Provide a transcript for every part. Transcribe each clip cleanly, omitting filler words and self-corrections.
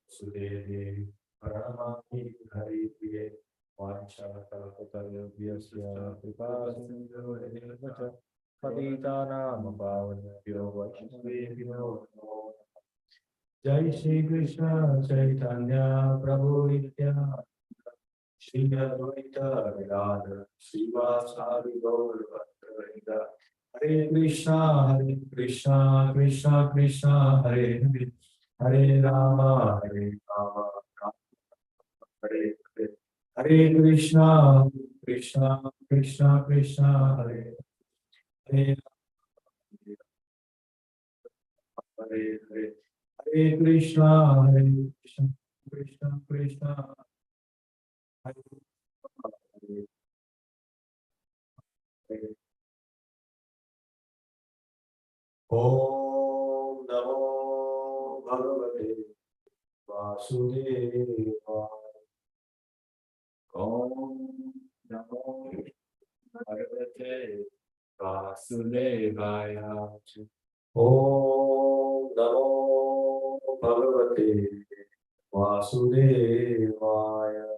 Sudede Paramati Hari Priye Vansha Kalpatavyasya Kripasindhu Evacha Patitanam Pavanabhyo Vaishnavebhyo Jai Shri Krishna Chaitanya Prabhu Nityananda Shri Advaita Gadadhara Srivasadi Gaur Bhaktavrinda Hare Krishna Krishna Krishna Hare Hare Hare Rama Hare Rama Hare Hare Hare Krishna Krishna Krishna Hare Hare Hare Hare Hare Krishna Krishna Hare Hare Hare Om Namo Bhagavate Vasudevaya Om Namo Bhagavate Vasudevaya Om Namo Bhagavate Vasudevaya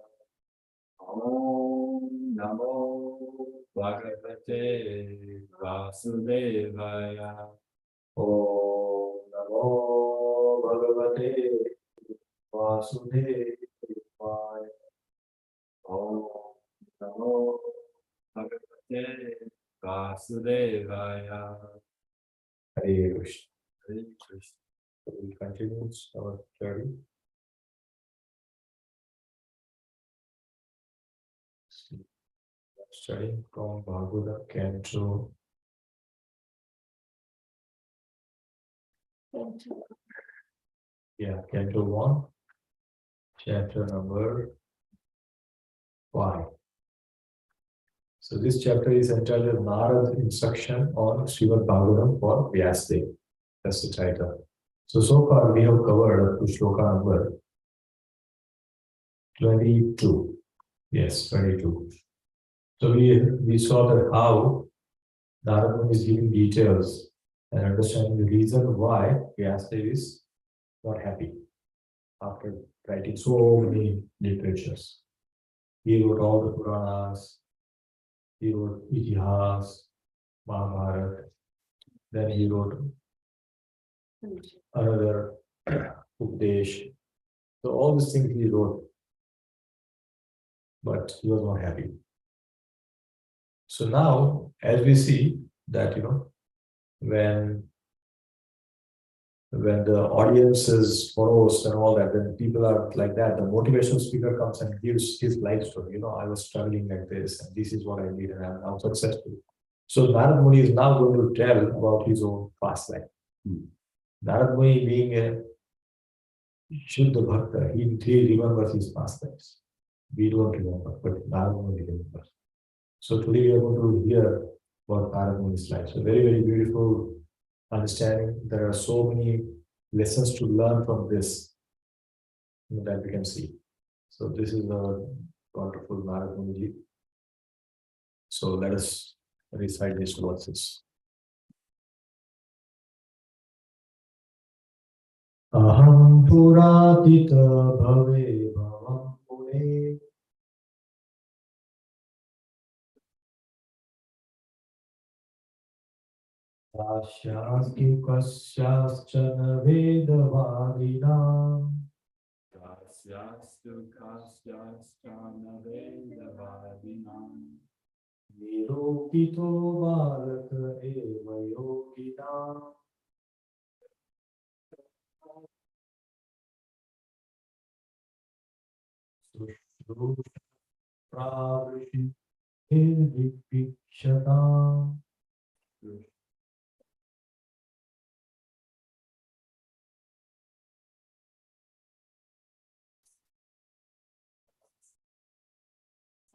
Om Namo Bhagavate Vasudevaya Om Namo Bhagavate Vasudevaya Om Namo Bhagavate Vasudevaya Hare Krishna. Hare Krishna. So we continue our journey. Studying from Bhagavatam Canto. Yeah, Canto 1, chapter number 5. So this chapter is entitled Narad's Instruction on Srimad Bhagavatam for Vyasadeva. That's the title. So far we have covered up to shloka number 22. Yes, 22. So we saw that how Narada is giving details and understanding the reason why Vyasadeva is not happy after writing so many literatures. He wrote all the Puranas, he wrote Itihas, Mahabharata, then he wrote another Upadesh. So all these things he wrote, but he was not happy. So now, as we see that, when the audience is morose and all that, then people are like that. The motivational speaker comes and gives his life story. I was struggling like this, and this is what I did, and I'm now successful. So Narad Muni is now going to tell about his own past life. Narad Muni being a Shuddha Bhakta, he remembers his past lives. We don't remember, but Narad Muni remembers. So today we are going to hear about Narad Muni's life. So very, very beautiful understanding. There are so many lessons to learn from this that we can see. So this is a wonderful Narad Muni. So let us recite these verses. Aham puratita bhave bhavam mune Dasyastu kasyascha vedavadinam Dasyastu kasyascha vedavadinam Nirokito balaka eva yoginam Sushruta pravrishi hirvikshataam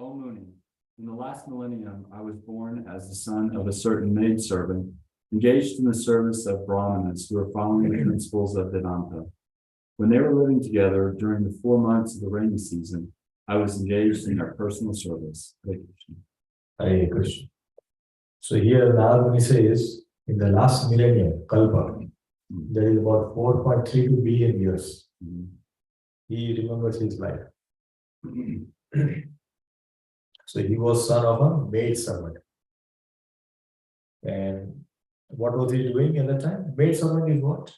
O Muni, in the last millennium, I was born as the son of a certain maidservant, engaged in the service of Brahmanas who are following the principles of Vedanta. When they were living together during the 4 months of the rainy season, I was engaged in their personal service. Hare Krishna. Hare Krishna. So here Narad Muni says in the last millennium, Kalpa, that is about 4.32 billion years, he remembers his life. So he was son of a maid servant. And what was he doing at the time? Maid servant is what?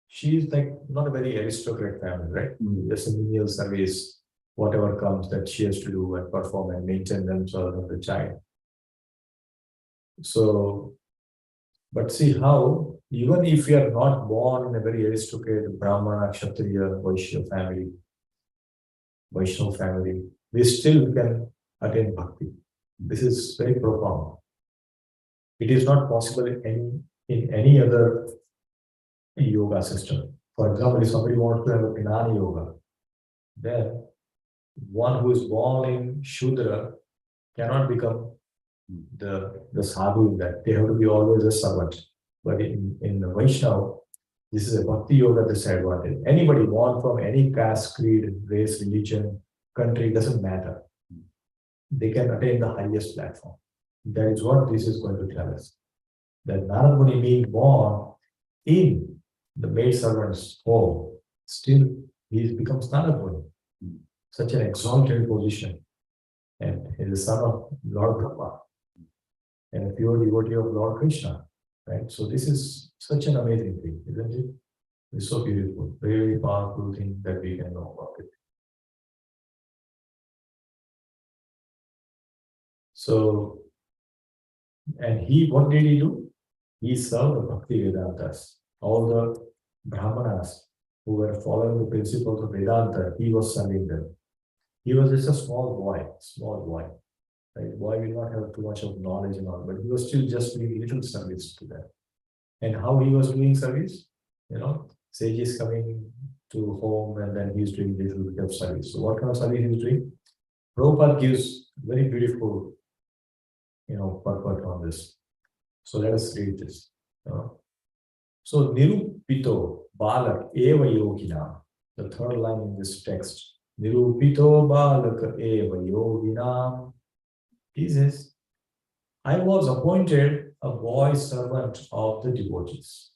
She is like not a very aristocratic family, right? Just a menial service, whatever comes that she has to do and perform and maintain themselves and the child. So, but see how, even if you are not born in a very aristocratic Brahmana, Kshatriya, Vaishya family, Vaishnav family, we still can attain bhakti. This is very profound. It is not possible in any other yoga system. For example, if somebody wants to have a Jnana yoga, then one who is born in Shudra cannot become the sadhu in that. They have to be always a servant. But in the Vaishnava, this is a bhakti yoga disadvantage. Anybody born from any caste, creed, race, religion, country, doesn't matter. They can attain the highest platform. That is what this is going to tell us. That Narad Muni being born in the maid servant's home, still he becomes Narad Muni. Such an exalted position. And he is the son of Lord Brahma and a pure devotee of Lord Krishna. Right? So this is such an amazing thing, isn't it? It's so beautiful, very, very powerful thing that we can know about it. So, and what did he do? He served the Bhakti Vedantas. All the Brahmanas who were following the principles of Vedanta, he was serving them. He was just a small boy. Right? Boy will not have too much of knowledge and all, but he was still just doing little service to them. And how he was doing service? Sages coming to home and then he's doing little bit of service. So what kind of service he's doing? Prabhupada gives very beautiful, purport on this. So let us read this. So Nirupito Balak Eva Yogina, the third line in this text. Nirupito Balak Eva Yogina. He says, I was appointed a boy servant of the devotees.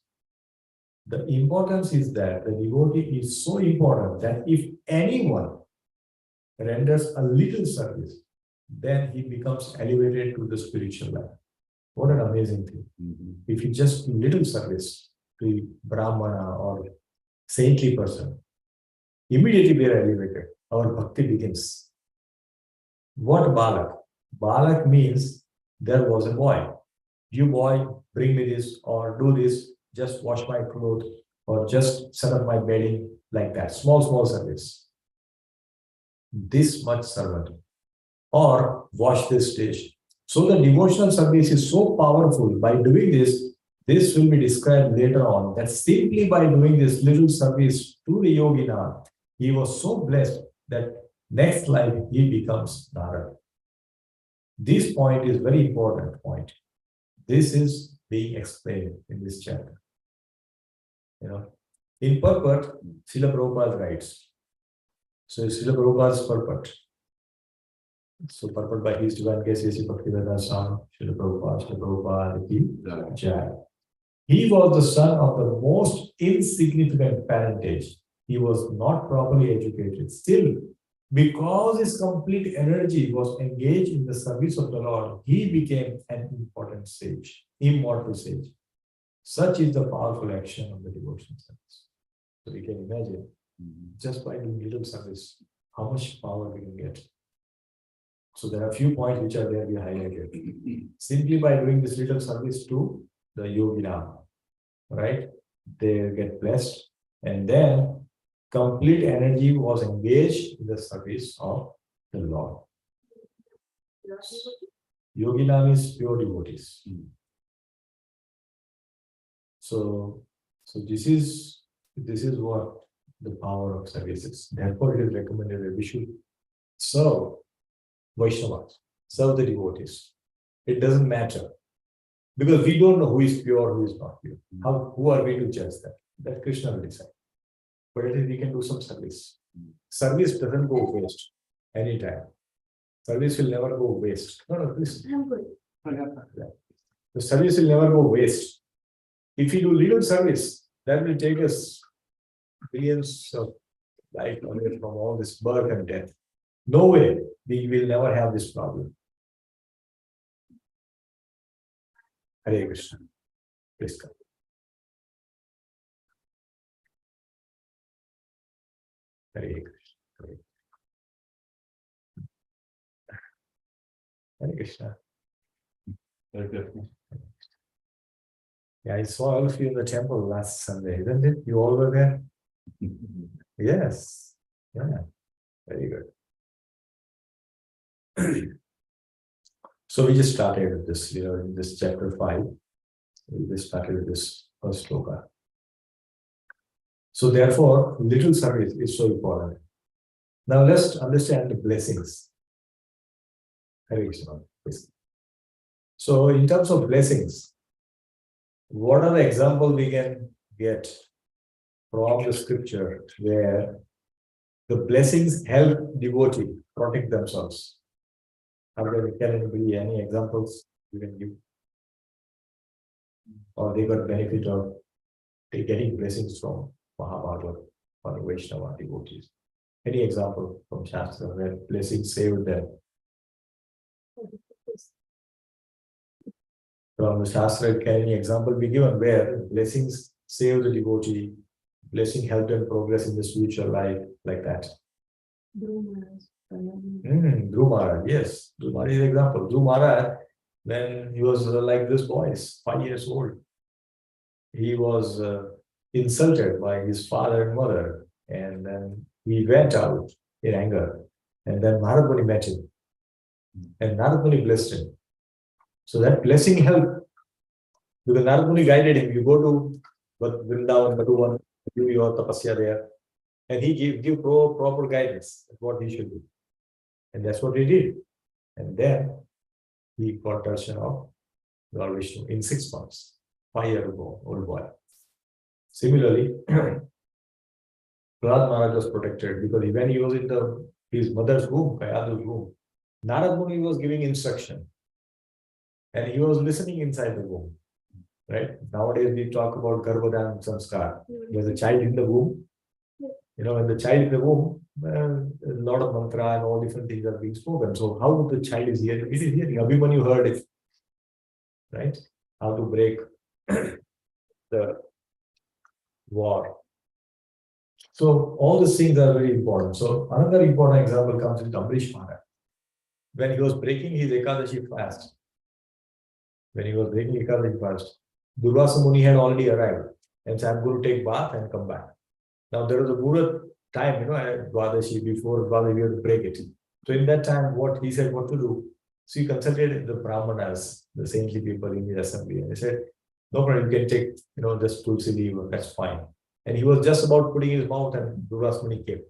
The importance is that the devotee is so important that if anyone renders a little service, then he becomes elevated to the spiritual life. What an amazing thing. If you just do little service to Brahmana or saintly person, immediately they are elevated. Our bhakti begins. What Balak? Balak means there was a boy. You boy, bring me this or do this, just wash my clothes or just set up my bedding, like that. Small service. This much servant. Or wash this dish. So the devotional service is so powerful. By doing this will be described later on, that simply by doing this little service to the yogina, he was so blessed that next life he becomes Narad. This point is very important point. This is being explained in this chapter. In purport, Srila Prabhupada writes. So Srila Prabhupada's purport. So purport by His Divine Grace A.C. Bhaktivedanta Swami, Srila Prabhupada ki Jai. He was the son of the most insignificant parentage. He was not properly educated. Still, because his complete energy was engaged in the service of the Lord, he became an important sage, immortal sage. Such is the powerful action of the devotional service. So we can imagine, just by doing little service, how much power we can get. So there are a few points which are there we highlighted. Simply by doing this little service to the yogina, right? They get blessed, and then complete energy was engaged in the service of the Lord. Yogina means pure devotees. So this is what the power of service is. Therefore, it is recommended that we should serve Vaishnavas, serve the devotees. It doesn't matter. Because we don't know who is pure, who is not pure. Who are we to judge that? That Krishna will decide. But at least we can do some service. Service doesn't go waste anytime. Service will never go waste. No, please. I'm good. The service will never go waste. If we do little service, that will take us billions of life away from all this birth and death. No way, we will never have this problem. Hare Krishna. Please come. Hare Krishna. Hare Krishna. Very good. Yeah, I saw all of you in the temple last Sunday, isn't it? You all were there? Yes. Yeah, very good. So we just started with this, in this chapter 5. We just started with this first sloka. So therefore, little service is so important. Now let's understand the blessings. Hare Krishna. So in terms of blessings, what are the examples we can get from the scripture where the blessings help devotee protect themselves? Can anybody any examples you can give? Or they got benefit of getting blessings from Mahabharata or Vaishnava devotees? Any example from Shastra where blessings saved them? From the Shastra, can any example be given where blessings save the devotee, blessing help them progress in the spiritual life, like that? Dhruv Maharaj, yes. Dhruv Maharaj is an example. Dhruv Maharaj, when he was like this boy, 5 years old, he was insulted by his father and mother, and then he went out in anger. And then Narad Muni met him, and Narad Muni blessed him. So that blessing helped, because Narad Muni guided him. You go to Vrindavan, Madhuvan, do your tapasya there, and he give proper guidance of what he should do. And that's what he did. And then he got darshan of Lord Vishnu in 6 months, 5 years ago, old boy. Similarly, Prahlad Maharaj was protected because when he was in his mother's womb, Kayadu's womb, Narad Muni was giving instruction. And he was listening inside the womb. Right? Nowadays we talk about Garbhadan Samskar. There's a child in the womb. When the child in the womb, a lot of mantra and all different things are being spoken. So how the child is hearing? It is hearing. Abhimanyu heard it. Right? How to break the war. So all these things are very important. So another important example comes with Amrish Maharaj. When he was breaking his Ekadashi fast, Durvasa Muni had already arrived and said, I'm going to take bath and come back. Now there was a Murat time, at Dwadashi, before Dwadashi, we had to break it. So in that time, what he said what to do, so he consulted the Brahmanas, the saintly people in the assembly, and he said, no problem, you can take, just Tulsi leaf, that's fine. And he was just about putting his mouth and Durvasa Muni came.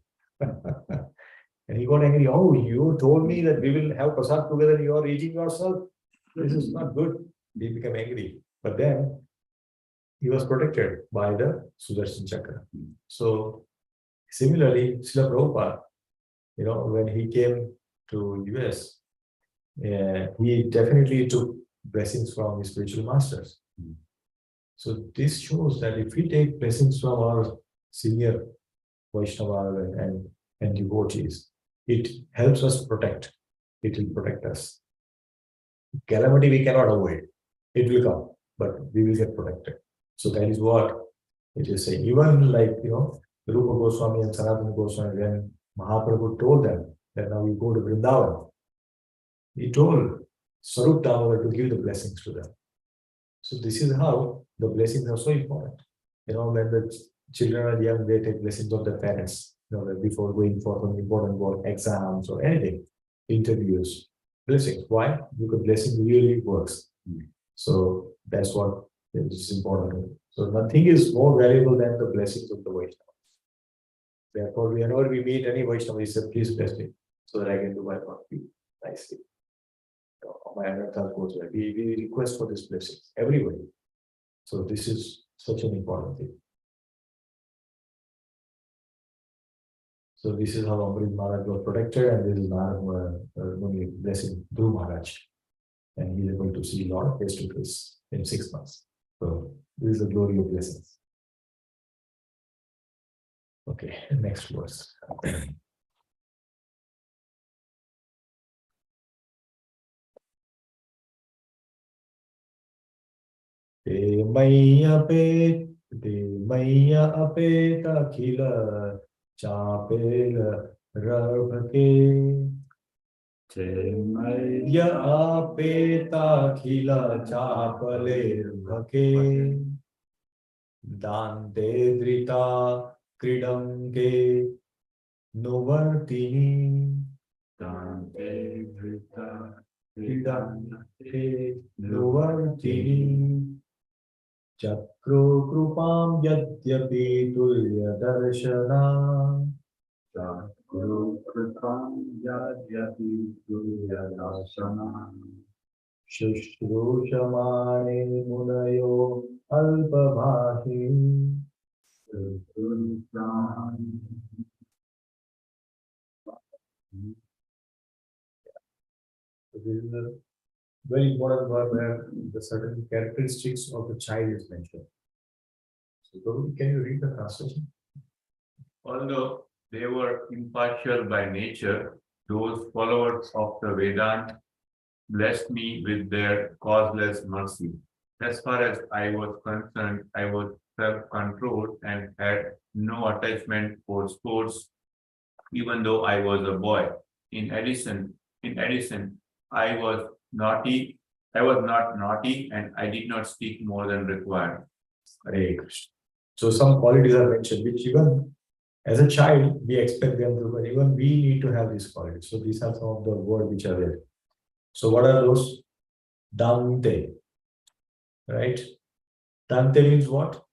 And he got angry, oh, you told me that we will have prasad together, you are eating yourself. This is not good. He became angry. But then he was protected by the Sudarshan Chakra. So similarly, Srila Prabhupada, when he came to US, he definitely took blessings from his spiritual masters. So this shows that if we take blessings from our senior Vaishnava and devotees, it helps us protect. It will protect us. Calamity we cannot avoid. It will come, but we will get protected. So that is what it is saying. Even like, Rupa Goswami and Sanatana Goswami, when Mahaprabhu told them that now you go to Vrindavan, he told Sarup Damodar to give the blessings to them. So this is how the blessings are so important. When the children are young, they take blessings of their parents, before going for some important work, exams or anything, interviews, blessings. Why? Because blessing really works. So that's what is important. So nothing is more valuable than the blessings of the Vaishnava. Therefore, whenever we meet any Vaishnava, we say, please bless me so that I can do my bhakti nicely. My anartha goes well. We request for this blessing, everybody. So this is such an important thing. So this is how Amrit Maharaj was protected, and this is Narad Muni blessing Dhruv Maharaj. And he is able to see Lord face to face in 6 months. So This is the glory of blessings. Okay, next verse. Te maya apeta khila chapela rabhake. Te maya Ya apeta khila chapale rabhake. Dante drita kridamke novartini. Dante Vrita Kridamke novartini. Chakro krupam yadyapi tulya darshana. Guru Kripam Yadyati Turyadasana Shushrushamane munayo alpabhahi. This is a very important word where the certain characteristics of the child is mentioned. So, Gauri, can you read the translation? Although they were impartial by nature, those followers of the Vedanta blessed me with their causeless mercy. As far as I was concerned, I was self-controlled and had no attachment for sports, even though I was a boy. In addition, I was naughty. I was not naughty, and I did not speak more than required. Hare Krishna. So some qualities are mentioned, which even as a child, we expect them to, but even we need to have these qualities. So these are some of the words which are there. So what are those? Dante, right? Dante means what?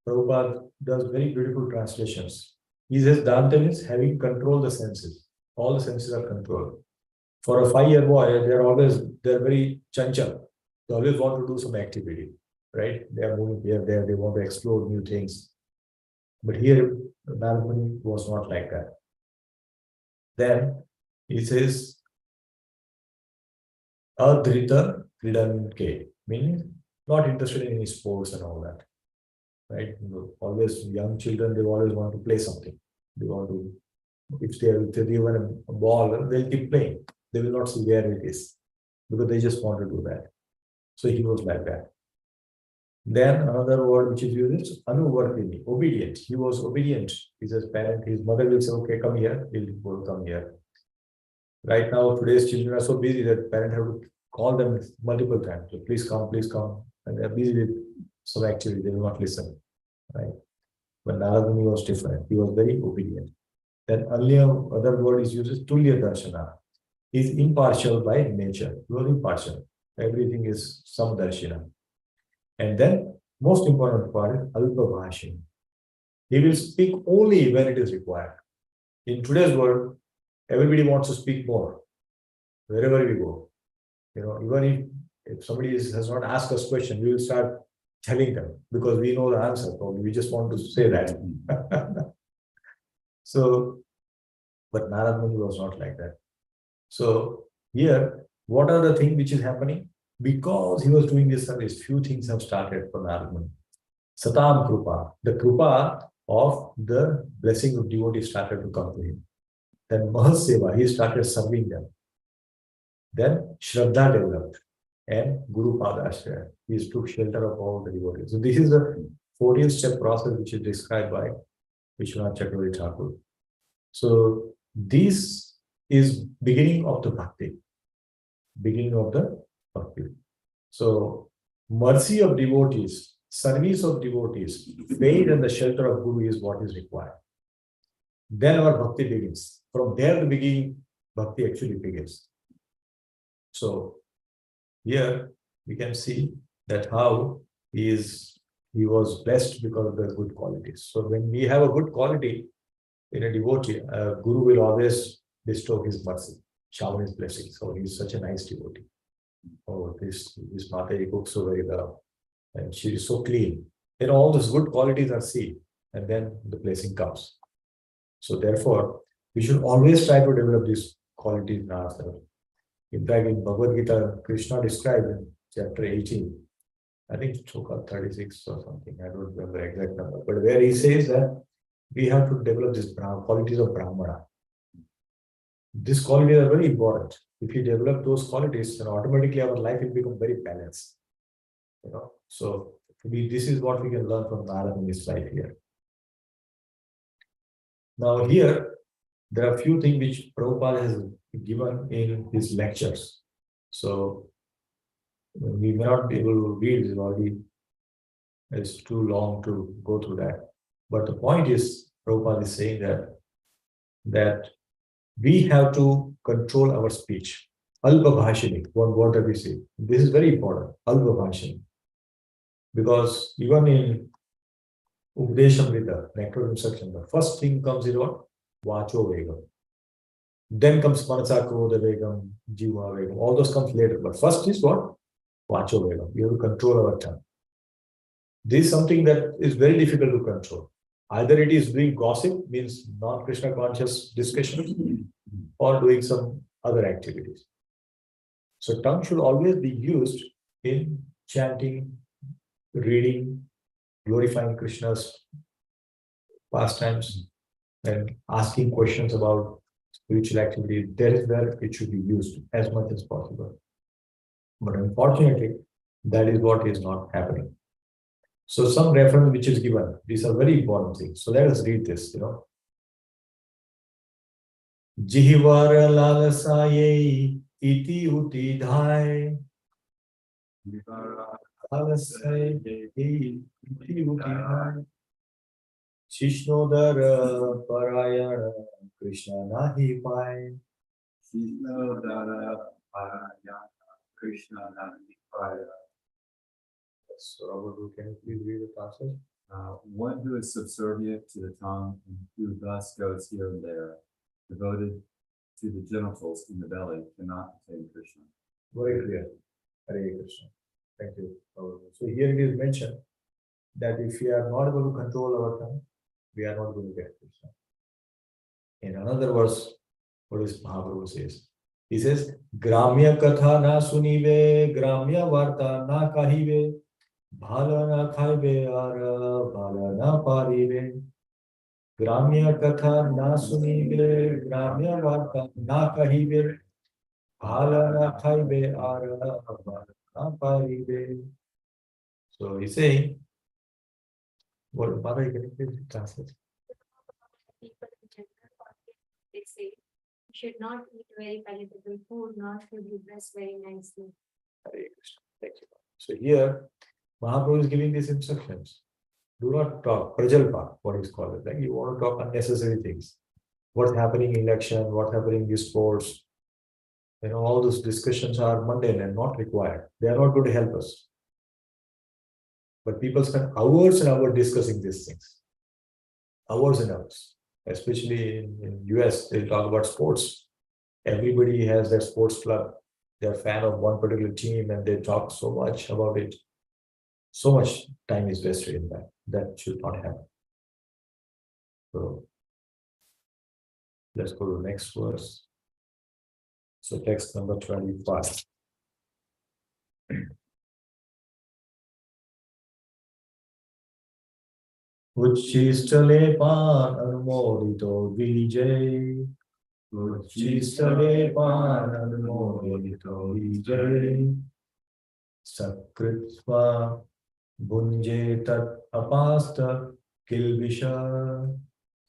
Prabhupada does very beautiful translations. He says Dante means having control the senses. All the senses are controlled. For a 5-year boy, they're very chanchal. They always want to do some activity, right? They are moving here, there, they want to explore new things. But here, Narad Muni was not like that. Then he says, Adrita Kridanke, meaning not interested in any sports and all that. Right? Always young children, they always want to play something. They want to, if they're given a ball, they'll keep playing. They will not see where it is because they just want to do that. So he was like that. Then another word which is used is anuvartini, obedient. He was obedient. His parent, his mother will say, okay, come here, he'll go, come here. Right now, today's children are so busy that parents have to call them multiple times. So please come. And they're busy with some activity, they will not listen. Right? But Narad Muni was different. He was very obedient. Then earlier, other word is used as Tulya Darshana. He is impartial by nature. He was impartial. Everything is Samdarshina. And then, most important part is Alpa Bhashin. He will speak only when it is required. In today's world, everybody wants to speak more. Wherever we go. Even if somebody has not asked us question, we will start telling them because we know the answer. Probably we just want to say that. So, but Narad Muni was not like that. So here, what are the things which is happening? Because he was doing this service, few things have started for Narad Muni. Satam Krupa, the Krupa of the blessing of devotees started to come to him. Then Mahaseva, he started serving them. Then Shraddha developed and Guru Padashraya. He took shelter of all the devotees. So this is the 14th step process which is described by Vishwanath Chakravarti Thakur. So this is beginning of the bhakti. Beginning of the bhakti. So mercy of devotees, service of devotees, faith and the shelter of Guru is what is required. Then our bhakti begins. From there the beginning, bhakti actually begins. So here we can see that how he was blessed because of the good qualities. So when we have a good quality in a devotee, Guru will always bestow his mercy, shower his blessing. So he is such a nice devotee. Oh, this Mataji cooks so very well, and she is so clean. Then all those good qualities are seen, and then the blessing comes. So therefore, we should always try to develop these qualities in ourselves. In fact, in Bhagavad Gita, Krishna described in chapter 18, I think Choka 36 or something, I don't remember the exact number, but where he says that we have to develop this qualities of Brahmana. These qualities are very important. If you develop those qualities, then automatically our life will become very balanced. So this is what we can learn from Narada in his life here. Now here, there are a few things which Prabhupada has given in his lectures. So we may not be able to read this already. It's too long to go through that. But the point is, Prabhupada is saying that we have to control our speech. Alpa Bhashini, one word that we say. This is very important, Alpa Bhashini. Because even in Upadeshamrita, nectar instruction, the first thing comes in what? Vacho Vegam. Then comes Manasa Krodha Vegam, Jiva Vegam. All those comes later. But first is what? Vacho Vegam. We have to control our tongue. This is something that is very difficult to control. Either it is doing gossip, means non-Krishna conscious discussion, or doing some other activities. So tongue should always be used in chanting, reading, glorifying Krishna's pastimes, and asking questions about spiritual activity. That is where it should be used as much as possible. But unfortunately, that is what is not happening. So some reference which is given, these are very important things. So let us read this, Jihivara lalasaye iti uti dhai. Lalasaye iti uti dhai. Shishnodara parayana Krishna nahi pai. Shishnodara parayana Krishna nahi pai. So, Robert, can you please read the passage? One who is subservient to the tongue and who thus goes here and there, devoted to the genitals in the belly, cannot attain Krishna. Very clear. Hare Krishna. Thank you, Robert. So here it is mentioned that if we are not able to control our tongue, we are not going to get Krishna. In another verse, what is Mahaprabhu says? He says, Gramya katha na sunive, Gramya varta na kahive, Bhala na khaive ara, Bhala na parive. Gramya katha na sunive, Gramya varta na kahive, Bhala na khaive ara, Bhala na parive. So he's saying, what Mother, can you please translate? People in general, they say, you should not eat very palatable food, nor should you dress very nicely. Hare Krishna. Thank you. So here, Mahaprabhu is giving these instructions. Do not talk, prajalpa, what is called. Like you want to talk unnecessary things. What's happening in election, what's happening in sports. All those discussions are mundane and not required. They are not going to help us. But people spend hours and hours discussing these things. Hours and hours. Especially in US, they talk about sports. Everybody has their sports club. They're a fan of one particular team and they talk so much about it. So much time is wasted in that. That should not happen. So let's go to the next verse. So text number 25. Uchistale pan anumodito vijay. Uchistale pan anumodito vijay. Sakritva bunje tat apasta kilvisha.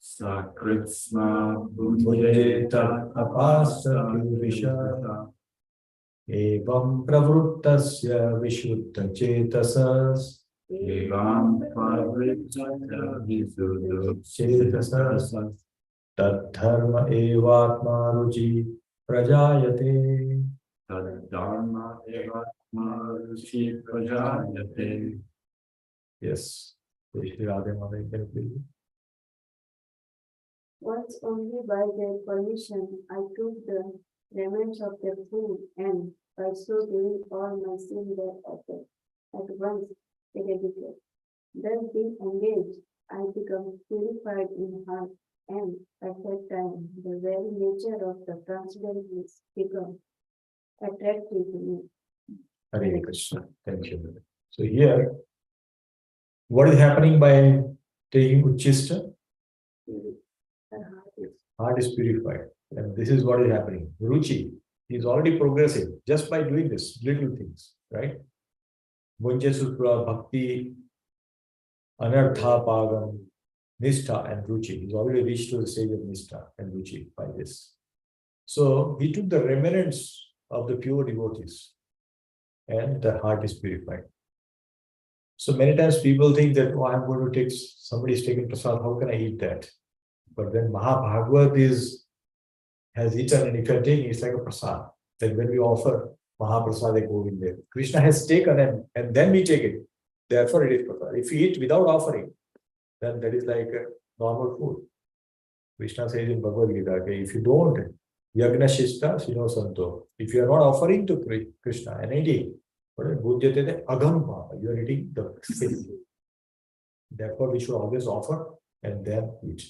Sakritsma Bunje tat apasta kilvisha. Evam pravrittasya vishuddha chetasas. Evam pavrittaya visuddha Chetasas. Tad dharma evatma ruchi prajayate. tad dharma evatma ruchi prajayate. Yes. Shri Radhe Mother, can you please? Once only by their permission I took the remnants of their food, and by so doing all my sin were at once eradicated. Thus being engaged, I become purified in heart, and at that time the very nature of the transcendentalist become attractive to me. Hare Krishna. Thank you. So here, what is happening by taking Uchista? Heart is purified. And this is what is happening. Ruchi is already progressing just by doing this little things, right? Munja Sutra, Bhakti, Anartha, Pagam, Nishtha, and Ruchi. He's already reached to the stage of Nishtha and Ruchi by this. So he took the remnants of the pure devotees, and the heart is purified. So many times people think that, oh, I'm going to take, somebody's taking prasad, how can I eat that? But when Mahabhagavat has eaten, and if you're taking, it's like a prasad. Then when we offer Mahaprasad, they go in there. Krishna has taken and then we take it. Therefore, it is prasad. If you eat without offering, then that is like a normal food. Krishna says in Bhagavad Gita, okay, if you don't, Yagna Shishta, Sino Santo. If you are not offering to Krishna and eating, what is Bhujyate Agam Papa, you are eating the sin. Therefore, we should always offer and then eat.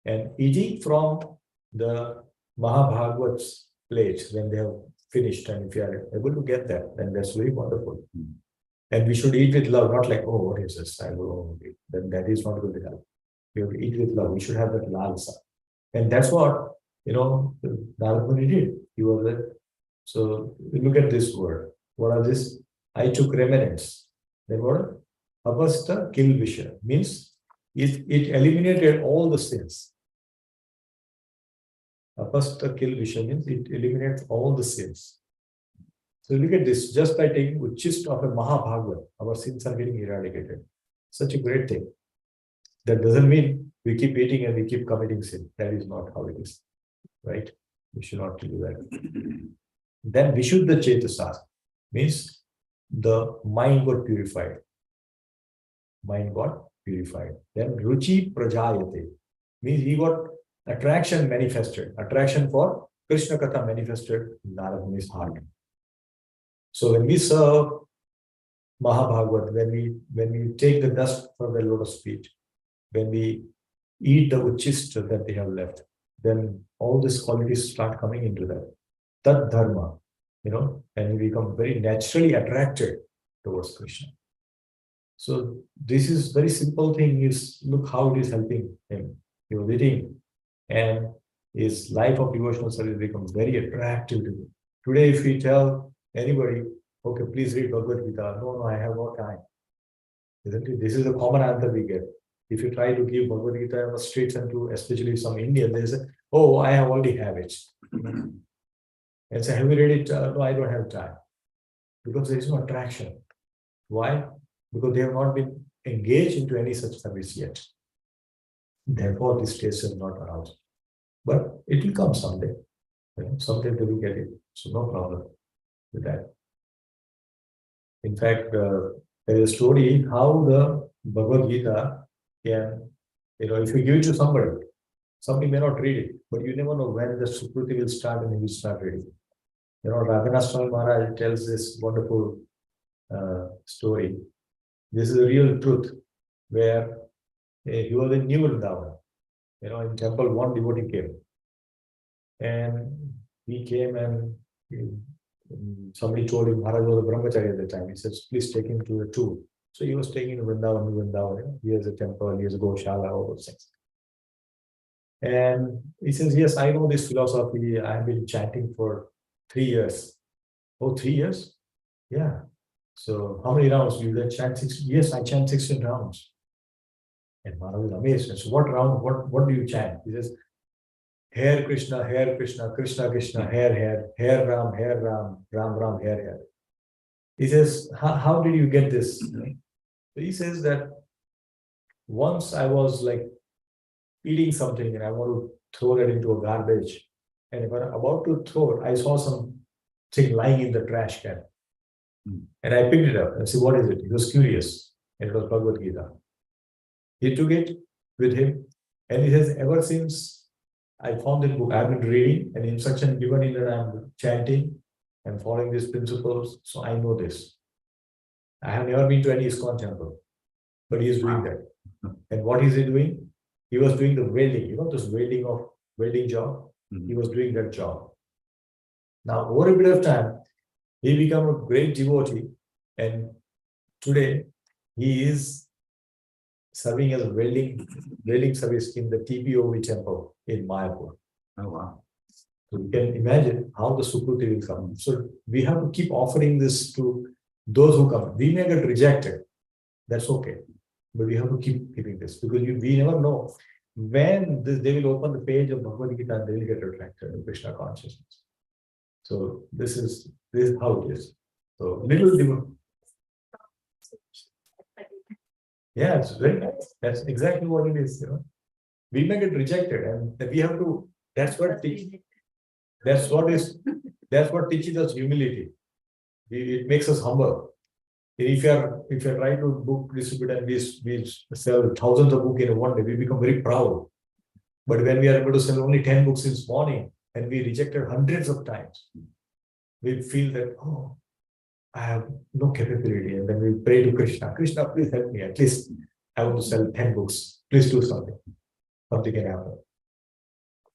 And eating from the Mahabhagavat's plate when they have finished, and if you are able to get that, then that's very wonderful. And we should eat with love, not like, oh, what is this? I will eat. Then that is not going to help. We have to eat with love. We should have that lalsa. And that's what, Narad Muni did. He was there. So look at this word. What are this? I took remnants. Then what? Apasta kill visha means it eliminated all the sins. Apasta kill visha means it eliminates all the sins. So look at this, just by taking Uchist of a Mahabhagavat, our sins are getting eradicated. Such a great thing. That doesn't mean we keep eating and we keep committing sin. That is not how it is. Right? We should not do that. Then Vishuddha Chetasas means the mind got purified. Mind got purified. Then Ruchi Prajayate means he got attraction manifested. Attraction for Krishna Katha manifested in Narad Muni's heart. So when we serve Mahabhagavat, when we take the dust from the lotus feet, when we eat the uchista that they have left, then all these qualities start coming into that. Tat dharma, and we become very naturally attracted towards Krishna. So this is very simple thing is look how it is helping him. He was eating and his life of devotional service becomes very attractive to him. Today, if we tell anybody, okay, please read Bhagavad Gita. No, I have no time. Isn't it? This is a common answer we get. If you try to give Bhagavad Gita on the streets and to especially some Indians, they say, oh, I have already have it. And say, have you read it? No, I don't have time. Because there is no attraction. Why? Because they have not been engaged into any such service yet. Therefore, this taste is not aroused. But it will come someday. Someday they will get it. So no problem with that. In fact, there is a story how the Bhagavad Gita can, if you give it to somebody may not read it, but you never know when the Sukruti will start and he will start reading. Raghunath Swami Maharaj tells this wonderful story. This is a real truth where he was in New Vrindavan. In temple, one devotee came. And he came and somebody told him, Maharaj was a brahmachari at the time. He says, please take him to a tour. So he was taking Vrindavan, New Vrindavan. He has a temple, he has a Goshala, all those things. And he says, yes, I know this philosophy. I have been chanting for 3 years. Oh, 3 years? Yeah. So how many rounds? You then chant 16? Yes, I chant 16 rounds. And Maharaj was amazed. So what round? What do you chant? He says, Hare Krishna, Krishna Krishna, Hare Ram, Ram Ram, Hare. He says, how did you get this? So he says that once I was like eating something and I want to throw it into a garbage. And if I'm about to throw it, I saw something lying in the trash can. And I picked it up and said, what is it? He was curious. And it was Bhagavad Gita. He took it with him. And he says, ever since I found this book, I've been reading an instruction given in that I'm chanting and following these principles. So I know this. I have never been to any ISKCON temple, but he is doing that. And what is he doing? He was doing the welding, this welding job. He was doing that job. Now, over a bit of time, he became a great devotee and Today, he is serving as a welding service in the TPOV temple in Mayapur. Oh, wow. So you can imagine how the Sukruti will come. So we have to keep offering this to those who come. We may get rejected. That's okay. But we have to keep giving this because we never know when they will open the page of Bhagavad Gita and they will get attracted to Krishna consciousness. So this is how it is. So little. Yeah, it's very nice. That's exactly what it is. We may get rejected, and we have to. That's what teaches us humility. It makes us humble. If you're trying to book, distribute, and we sell thousands of books in one day, we become very proud. But when we are able to sell only 10 books this morning, and we rejected hundreds of times, we feel that, oh, I have no capability. And then we pray to Krishna, Krishna, please help me. At least I want to sell 10 books. Please do something. Something can happen.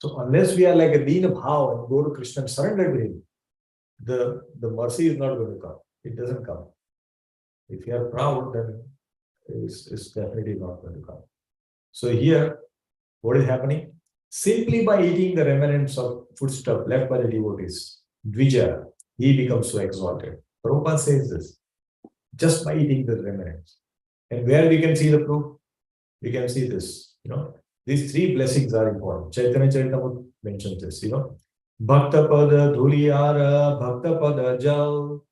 So unless we are like a Dina Bhav and go to Krishna and surrender to him, the mercy is not going to come. It doesn't come. If you are proud, then it's definitely not going to come. So here, what is happening? Simply by eating the remnants of foodstuff left by the devotees, Dvija, he becomes so exalted. Prabhupada says this, just by eating the remnants. And where we can see the proof? We can see this, These three blessings are important. Chaitanya Charitamrita mentions this, Bhakta Pada Dhuliyara, Bhakta Pada Jal,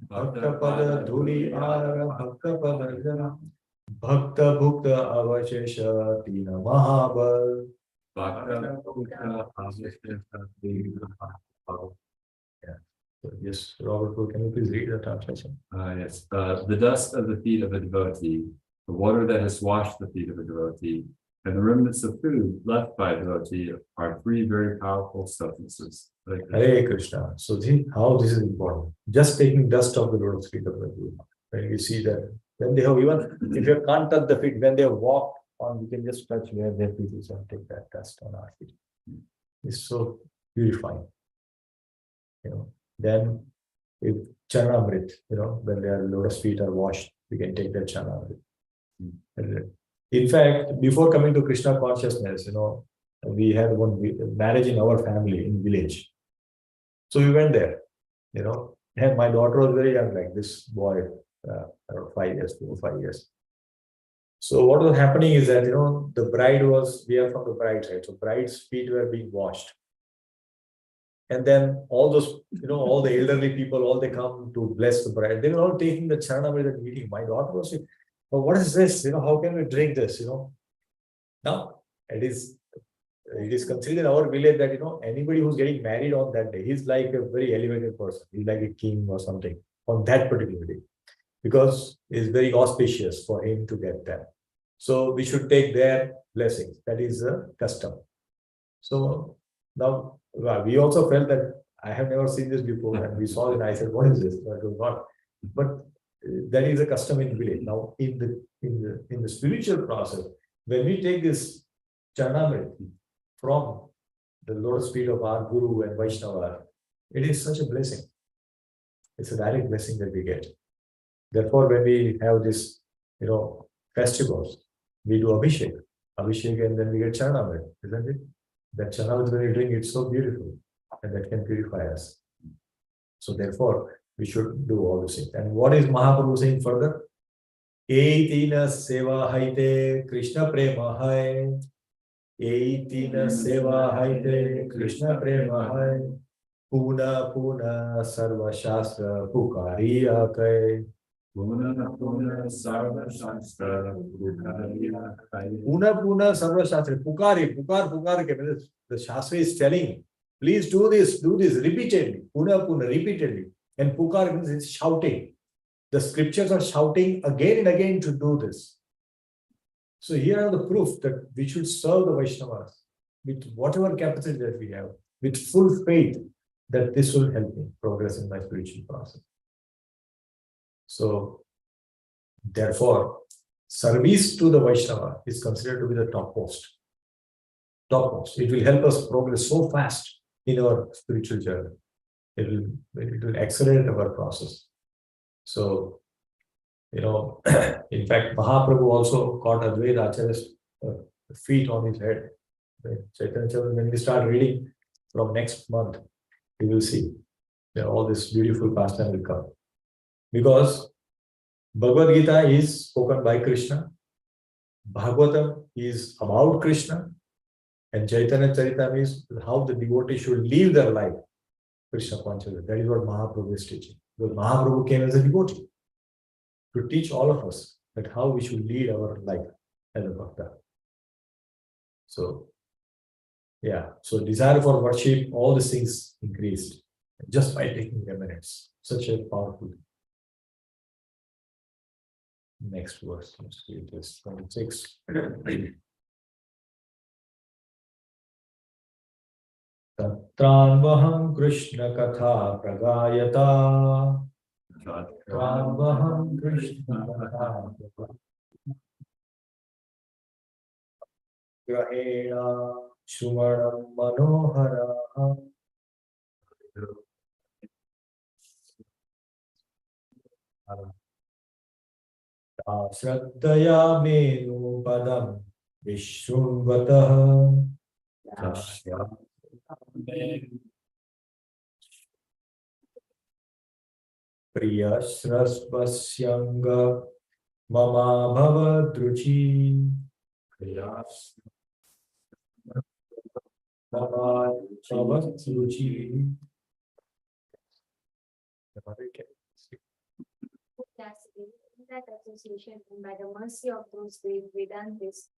Bhakta Pada Dhuliyara, Bhakta Pada Jal, Bhakta Bhukta Avashesha Tina Mahabal. Yeah. So, yes, Robert, can you please read the translation? Yes. The dust of the feet of a devotee, the water that has washed the feet of a devotee, and the remnants of food left by a devotee are three very powerful substances. Hare Krishna. So see how this is important. Just taking dust of the lotus feet of the Guru. When you see that, when they have even, if you can't touch the feet, when they have walked on, you can just touch where their feet is and take that dust on our feet. It's so purifying. Then if Chanamrit, when their lotus feet are washed, we can take that Chanamrit. In fact, before coming to Krishna consciousness, we had one marriage in our family in village. So we went there, and my daughter was very young, like this boy, around 5 years, 4 or 5 years. So what was happening is that, the bride we are from the bride side. So bride's feet were being washed. And then all those, all the elderly people, all they come to bless the bride. They were all taking the Charanamrita and eating. My daughter was saying, "But what is this? How can we drink this?" Now it is considered in our village that anybody who's getting married on that day, he's like a very elevated person. He's like a king or something on that particular day, because it's very auspicious for him to get that. So we should take their blessings. That is a custom. So now we also felt that I have never seen this before, and we saw it and I said, "What is this?" But that is a custom in village. Now in the spiritual process, when we take this Charanamrita from the lotus feet of our Guru and Vaishnava, it is such a blessing. It's a direct blessing that we get. Therefore, when we have this, festivals, we do Abhishek, and then we get Charanamrita, isn't it? That Charanamrita, when you drink, it's so beautiful, and that can purify us. So therefore, we should do all this things. And what is Mahaprabhu saying further? Eitina seva haite Krishna prema hai. Eitina seva haite Krishna prema hai. Puna puna sarva shastra pukari akai. Puna puna sarva shastra pukari. The shastra is telling, please do this repeatedly. Puna repeatedly. And pukar means shouting. The scriptures are shouting again and again to do this. So here are the proof that we should serve the Vaishnavas with whatever capacity that we have, with full faith that this will help me progress in my spiritual process. So therefore, service to the Vaishnava is considered to be the topmost. It will help us progress so fast in our spiritual journey. It will accelerate our process. So In fact, Mahaprabhu also caught Advaita Acharya's feet on his head. Right? Chaitanya Charitamrita, when we start reading from next month, you will see that all this beautiful pastime will come. Because Bhagavad Gita is spoken by Krishna, Bhagavatam is about Krishna, and Chaitanya Charitamrita is how the devotee should live their life. Krishna consciousness. That is what Mahaprabhu is teaching. Because Mahaprabhu came as a devotee to teach all of us that how we should lead our life as a bhakta. So, yeah. So desire for worship, all these things increased just by taking the minutes. Such a powerful. Next verse. Let's read this. 26. Tatranvaham Krishna Katha Pragayata. Tatranvaham Krishna Katha Grahena Shumanam Manohara. Shraddaya Menu Padam Vishwamvataha. Priyasrasvasyanga Mama Bhavadruchi. Mama Bhavadruchi. In that association, and by the mercy of those great Vedantists,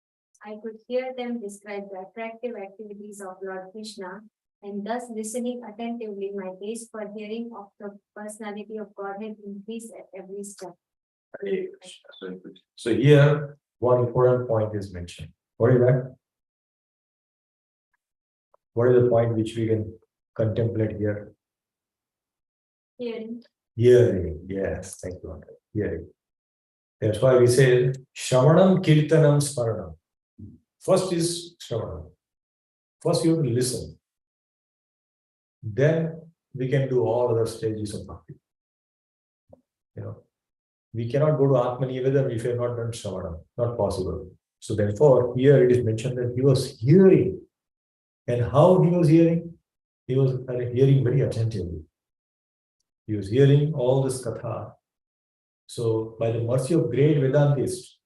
I could hear them describe the attractive activities of Lord Krishna, and thus listening attentively, my taste for hearing of the personality of Godhead increased at every step. So here, one important point is mentioned. What is that? What is the point which we can contemplate here? Hearing. Hearing, yes, thank you. Andre. Hearing. That's why we say Shravanam, Kirtanam, Smaranam. First is Shravanam. First you have to listen. Then we can do all other stages of bhakti. We cannot go to Atmanivedam if you have not done Shravanam. Not possible. So therefore, here it is mentioned that he was hearing. And how he was hearing? He was hearing very attentively. He was hearing all this katha. So by the mercy of great Vedantists,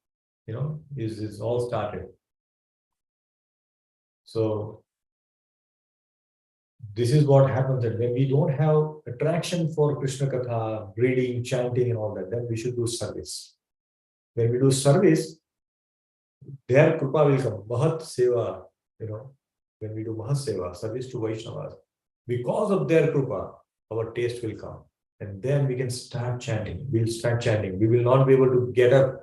is all started. So this is what happens, that when we don't have attraction for Krishna Katha, reading, chanting and all that, then we should do service. When we do service, their Kripa will come. Mahat Seva, when we do Mahat Seva, service to Vaishnavas, because of their Kripa, our taste will come. And then we can start chanting. We'll start chanting. We will not be able to get up,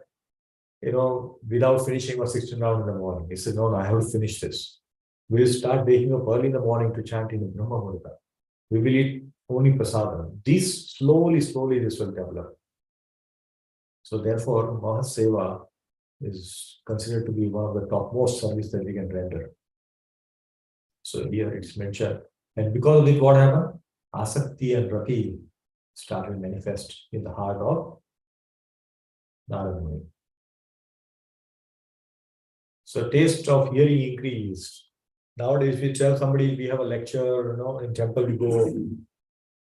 without finishing our 16 round in the morning. He said, no, I have to finish this. We'll start waking up early in the morning to chant in the Brahma Muhurta. We will eat only prasadam. This slowly this will develop. So therefore, Mahaseva is considered to be one of the topmost service that we can render. So here it's mentioned. And because of it, what happened? Asakti and Rati started manifest in the heart of Narada Muni. So taste of hearing increased. Nowadays, if you tell somebody we have a lecture, in temple we go,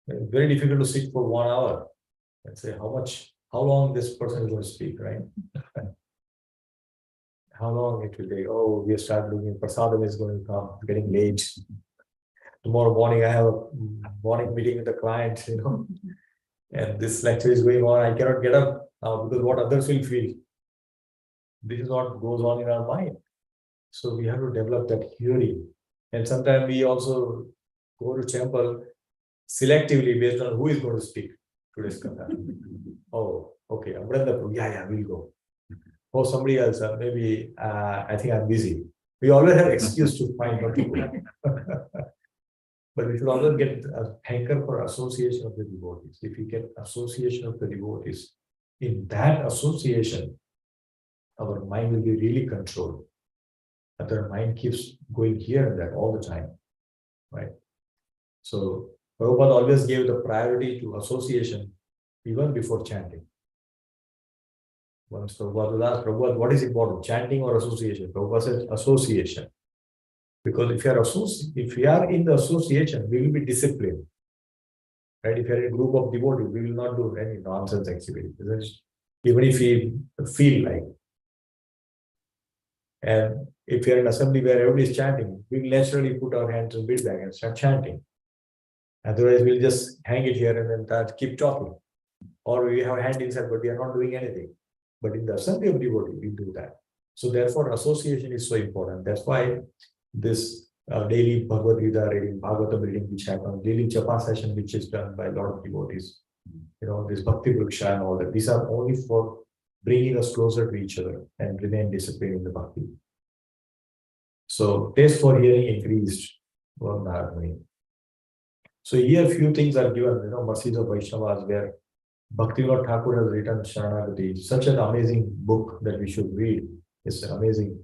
it's very difficult to sit for 1 hour and say how long this person is going to speak, right? How long it will take? Oh, we start looking, prasadam is going to come, getting late. Tomorrow morning, I have a morning meeting with the client, and this lecture is going on. I cannot get up now because what others will feel. This is what goes on in our mind. So we have to develop that hearing. And sometimes we also go to temple selectively based on who is going to speak today's katha. Oh, okay, Amrandapur, yeah, we'll go. Or somebody else, maybe I think I'm busy. We always have excuse to find what to do. But we should always get a hanker for association of the devotees. If we get association of the devotees, in that association, our mind will be really controlled. And our mind keeps going here and there all the time, right? So Prabhupada always gave the priority to association even before chanting. Once Prabhupada was asked, Prabhupada, what is important, chanting or association? Prabhupada said association. Because if we are in the association, we will be disciplined. Right? If you are in a group of devotees, we will not do any nonsense activity. Even if we feel like. And if you are in an assembly where everybody is chanting, we will naturally put our hands in beat bag and start chanting. Otherwise, we'll just hang it here and then keep talking. Or we have a hand inside, but we are not doing anything. But in the assembly of devotees, we do that. So therefore, association is so important. That's why this daily Bhagavad Gita reading, Bhagavatam reading, which happens, daily japa session, which is done by a lot of devotees, this Bhakti Vriksha and all that, these are only for bringing us closer to each other and remain disciplined in the Bhakti. So, taste for hearing increased. So, here few things are given, mercies of Vaishnavas, where Bhaktivinoda Thakur has written Sharanagati, such an amazing book that we should read. It's an amazing,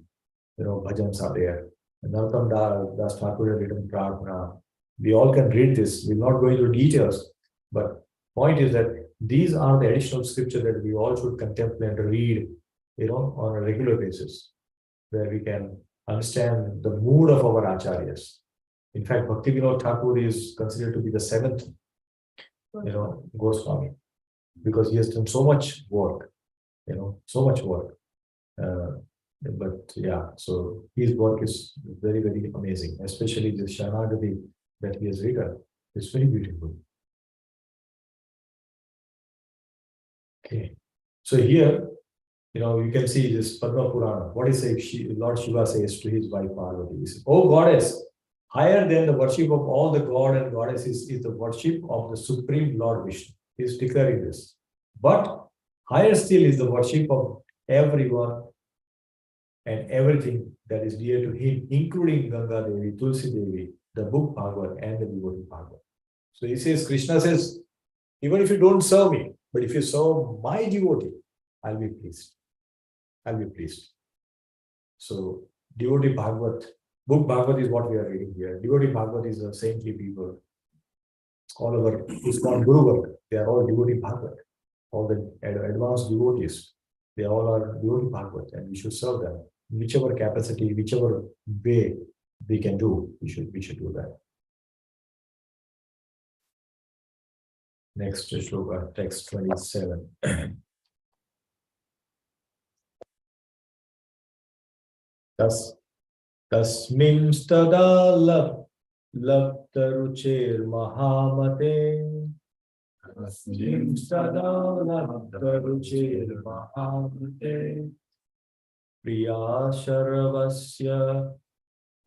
bhajans are there. Narottam Das Thakur has written Prarthana. We all can read this. We're not going into details, but point is that these are the additional scripture that we all should contemplate and read, on a regular basis, where we can understand the mood of our acharyas. In fact, Bhaktivinoda Thakur is considered to be the seventh, Goswami, because he has done so much work, so much work. But yeah, so his work is very, very amazing, especially the Sharanagati that he has written. It's very beautiful. Okay, so here, you can see this Padma Purana. What is it? Lord Shiva says to his wife Parvati, he says, "Oh goddess, higher than the worship of all the god and goddesses is the worship of the Supreme Lord Vishnu." He is declaring this. But higher still is the worship of everyone and everything that is dear to him, including Ganga Devi, Tulsi Devi, the book Bhagavad, and the devotee Bhagavad. So he says, Krishna says, even if you don't serve me, but if you serve my devotee, I'll be pleased. I'll be pleased. So devotee Bhagavad, book Bhagavad is what we are reading here. Devotee Bhagavad is the saintly people. All over, it's called Guru work. They are all devotee Bhagavad. All the advanced devotees, they all are devotee Bhagavad, and we should serve them. Whichever capacity, whichever way we can do, we should do that. Next shloka, text 27. Tasmin stada labtaruchir mahamate. Tasmin stada labtaruchir mahamate. Priya Sharavasya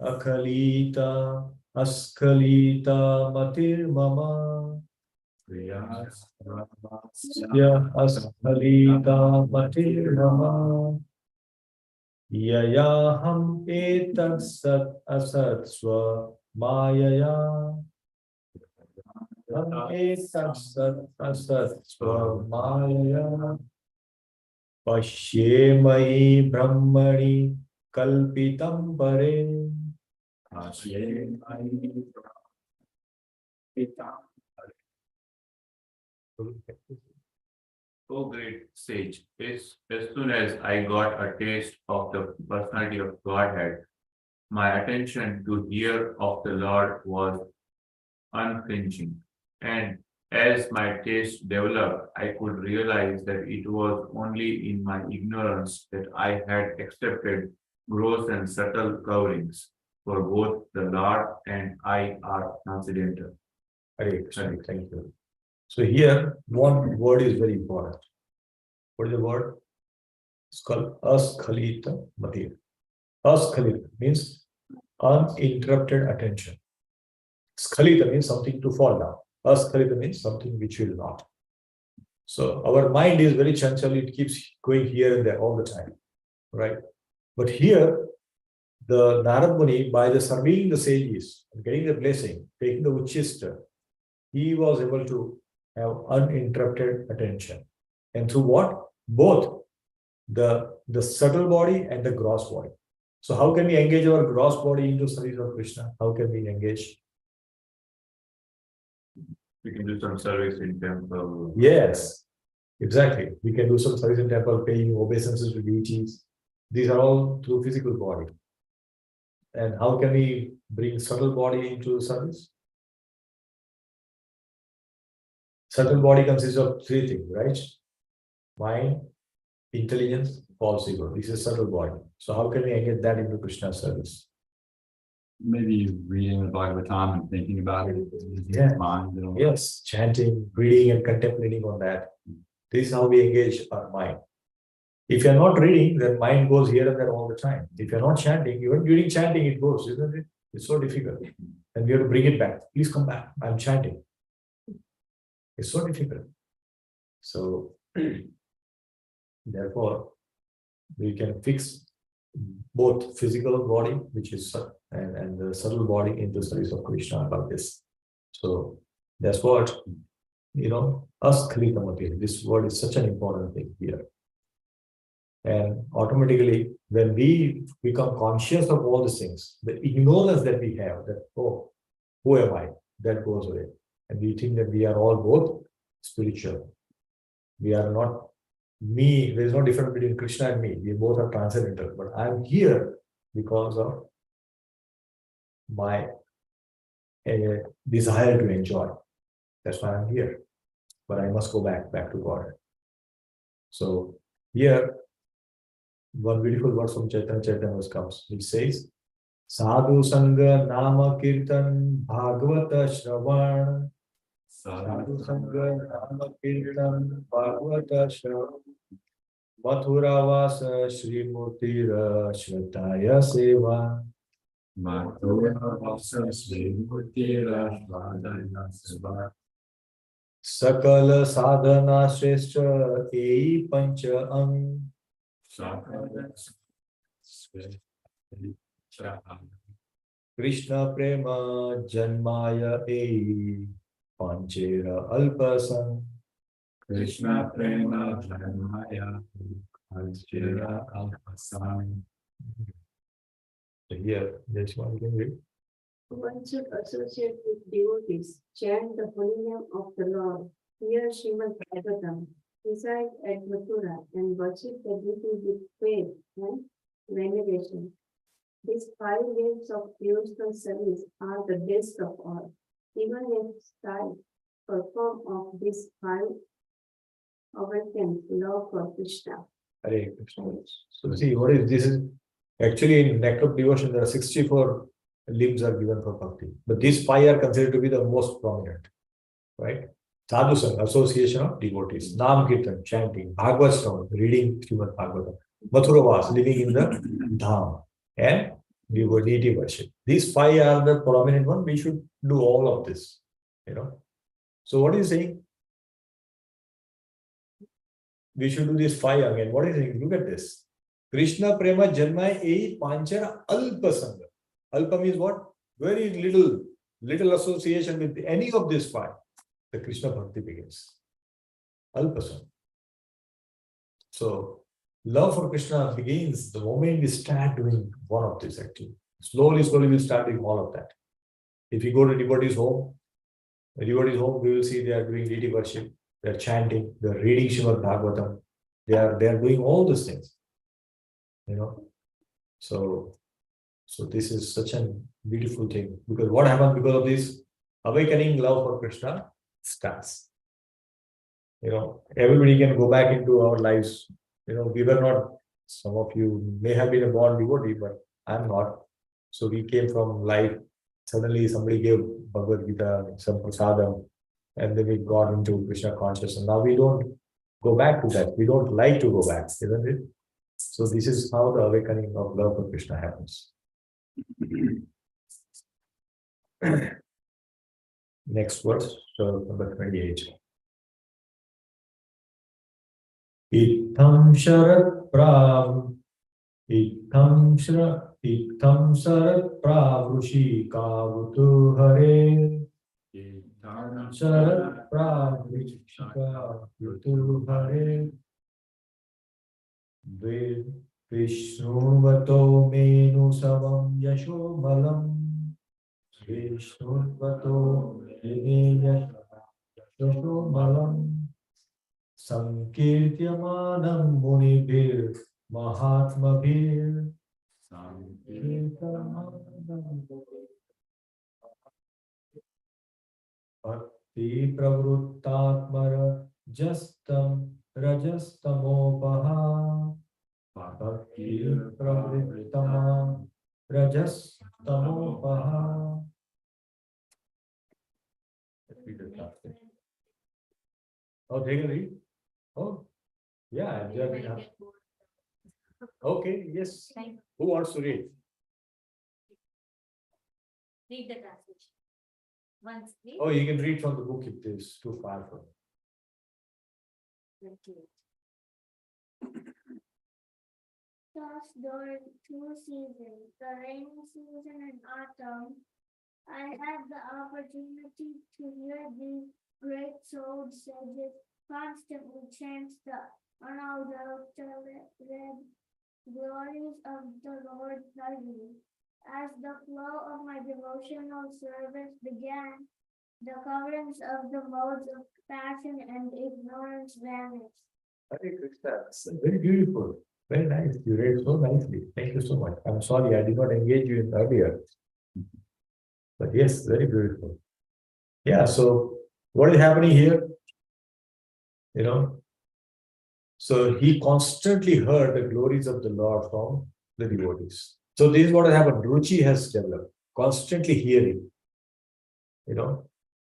Akhalita Askhalita Matir Mama. Priya Sharavasya Askhalita Matir Mama. Yayaham etat sat asat swa mayaya. Etat sat asat swa mayaya. Pashyemai Brahmani Kalpitam Pare. O great sage, as soon as I got a taste of the personality of Godhead, my attention to hear of the Lord was unflinching, and as my taste developed, I could realize that it was only in my ignorance that I had accepted gross and subtle coverings, for both the Lord and I are transcendental. Thank you. So here, one word is very important. What is the word? It's called Askhalita Matir. Askhalita means uninterrupted attention. Skhalita means something to fall down. Askhalita means something which will not. So our mind is very chanchal, it keeps going here and there all the time, right? But here, the Narad Muni, by the serving the sages, getting the blessing, taking the Uchista, he was able to have uninterrupted attention. And through what? Both the subtle body and the gross body. So how can we engage our gross body into service of Krishna? How can we engage? We can do some service in temple. Yes. Exactly. We can do some service in temple, paying obeisances to deities. These are all through physical body. And how can we bring subtle body into service? Subtle body consists of three things, right? Mind, intelligence, false ego. This is subtle body. So how can we engage that into Krishna service? Maybe reading the Bhagavatam and thinking about it. Using Yeah. mind, you know. Yes, chanting, reading and contemplating on that. This is how we engage our mind. If you're not reading, then mind goes here and there all the time. If you're not chanting, even during chanting it goes, isn't it? It's so difficult. And we have to bring it back. Please come back. I'm chanting. It's so difficult. So therefore, we can fix both physical body, which is and the subtle body into service of Krishna like this. So that's what, us Kalikamati, this word is such an important thing here. And automatically, when we become conscious of all these things, the ignorance that we have, that, oh, who am I? That goes away. And we think that we are all both spiritual. We are not me. There is no difference between Krishna and me. We both are transcendental. But I'm here because of my desire to enjoy. That's why I'm here. But I must go back to God. So here, one beautiful verse from Chaitanya Charitamrita comes. It says, Sadhu Sangha Nama Kirtan Bhagavata Shravan. Sadhu Sangha Nama Kirtan Bhagavata Shravan. Mathura Vasa Shri Murtira Shvataya Seva. Mathura Vasa Shri Murtira Shvataya Seva. Sakala Sadhana Shrestha Ei Pancha Ang. Krishna Prema Janmaya Ei Panchera Alpasam. Krishna Prema Janmaya Panchera Alpasam. Here, that's one you can read. One should associate with devotees, chant the holy name of the Lord, hear Srimad Bhagavatam, reside at Mathura, and worship the deity with faith and veneration. These 5 waves of devotional service are the best of all. Even if style perform of these 5 awaken love for Krishna. Hare Krishna. So see, what is this? Is actually in Nectar of Devotion, there are 64 limbs are given for bhakti. But these 5 are considered to be the most prominent. Right? Sadhu Sangha, association of devotees. Nam Kirtan, chanting. Bhagavad Shravan, reading Srimad Bhagavatam. Mathura Vas, living in the Dham. And deity worship. These 5 are the prominent one. We should do all of this. So what is he saying? We should do this 5 again. What is he saying? Look at this. Krishna Prema Janmaya Ei Panchara Alpa Sangha. Alpa means what? Very little association with any of these 5. The Krishna Bhakti begins. Alpa Sangha. So, love for Krishna begins the moment we start doing one of these actually. Slowly, we'll start doing all of that. If you go to devotee's home, we will see they are doing deity worship, they are chanting, they are reading Srimad Bhagavatam, they are doing all these things. So this is such a beautiful thing. Because what happens because of this awakening love for Krishna starts. Everybody can go back into our lives. We were not, some of you may have been a born devotee, but I'm not. So we came from life. Suddenly somebody gave Bhagavad Gita, some prasadam, and then we got into Krishna consciousness. Now we don't go back to that. We don't like to go back, isn't it? So this is how the awakening of love for Krishna happens. Next verse, so number 28. Itam sharat prav, itam sarat pravrushi kavutu hare. Itam sarat pravrushi kavutu hare. Vishnuvato menu savam yasho malam. Vishnuvato menu yasho malam. Sankirtyamanam munibhir mahatmabhir. Bhakti pravrittatmara jastam rajastamopaha. Bhakti pravrittama rajastamopaha. Oh, they can read? Oh, yeah. Okay, yes. Who wants to read? Read the translation. Once, please. Oh, you can read from the book if it is too far from. Thus, during 2 seasons, the rainy season and autumn, I had the opportunity to hear these great souled sages constantly chant the unadulterated glories of the Lord Hari. As the flow of my devotional service began, the coverings of the modes of passion and ignorance vanished. Hare Krishna. Very beautiful. Very nice. You read so nicely. Thank you so much. I'm sorry I did not engage you in earlier. But yes, very beautiful. Yeah, so what is happening here? You know, so he constantly heard the glories of the Lord from the devotees. So this is what has happened. Ruchi has developed, constantly hearing. You know,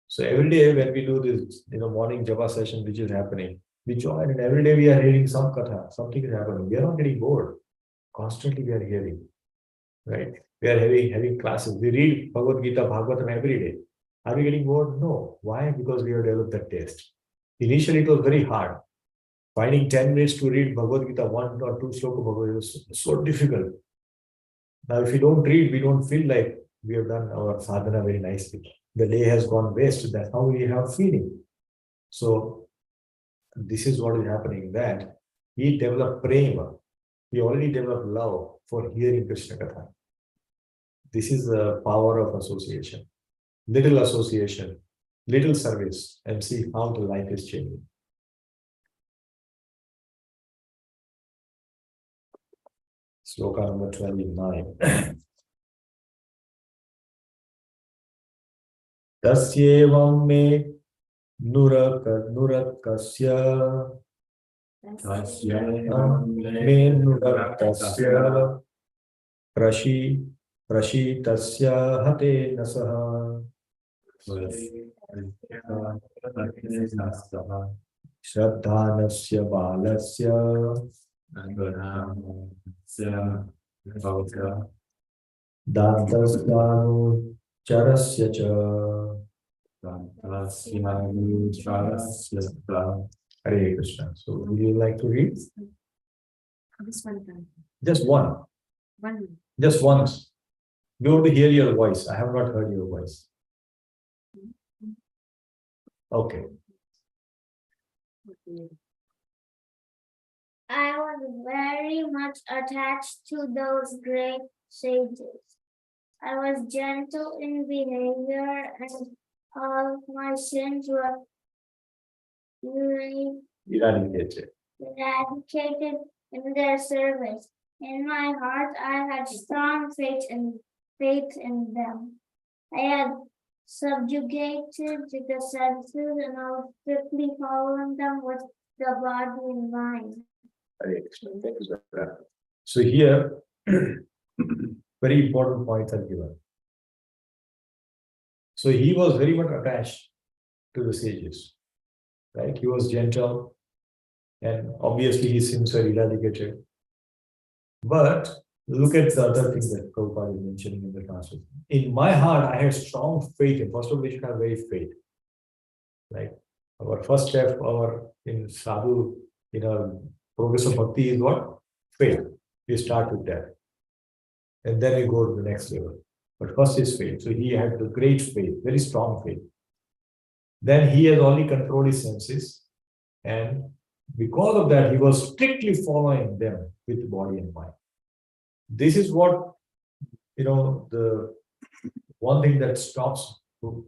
so every day when we do this, morning japa session, which is happening, we join, and every day we are hearing some katha, something is happening. We are not getting bored. Constantly we are hearing, right? We are having classes. We read Bhagavad Gita, Bhagavatam every day. Are we getting bored? No. Why? Because we have developed that taste. Initially, it was very hard. Finding 10 minutes to read Bhagavad Gita, 1 or 2 sloka Bhagavad Gita was so difficult. Now, if we don't read, we don't feel like we have done our sadhana very nicely. The day has gone waste. That's how we have feeling. So, this is what is happening, that he developed prema. He already developed love for hearing Krishna Katha. This is the power of association. Little association, little service, and see how the life is changing. Sloka number 29. Tasyevam me nurakasya me nurakasya prashitasya hate nasaha shraddhanasya balasya dantasdhanu charasya cha. Hare Krishna. So would you like to read? This one time. Just one. One. Just once. We want to hear your voice. I have not heard your voice. Okay. I was very much attached to those great sages. I was gentle in behavior, and all my sins were Eradicated. eradicated in their service. In my heart, I had strong faith in them. I had subjugated the senses, and I was strictly following them with the body and mind. Hare Krishna. Thank you, sir. So here, very important points are given. So he was very much attached to the sages, right? He was gentle, and obviously his sins were eradicated. But look at the other thing that Prabhupada is mentioning in the translation. In my heart, I had strong faith. And first of all, we should have very faith. Right? Our first step, in sadhu, in our progress of bhakti is what? Faith. We start with that. And then we go to the next level. But first is faith. So he had the great faith, very strong faith. Then he has only controlled his senses. And because of that, he was strictly following them with body and mind. This is what, the one thing that stops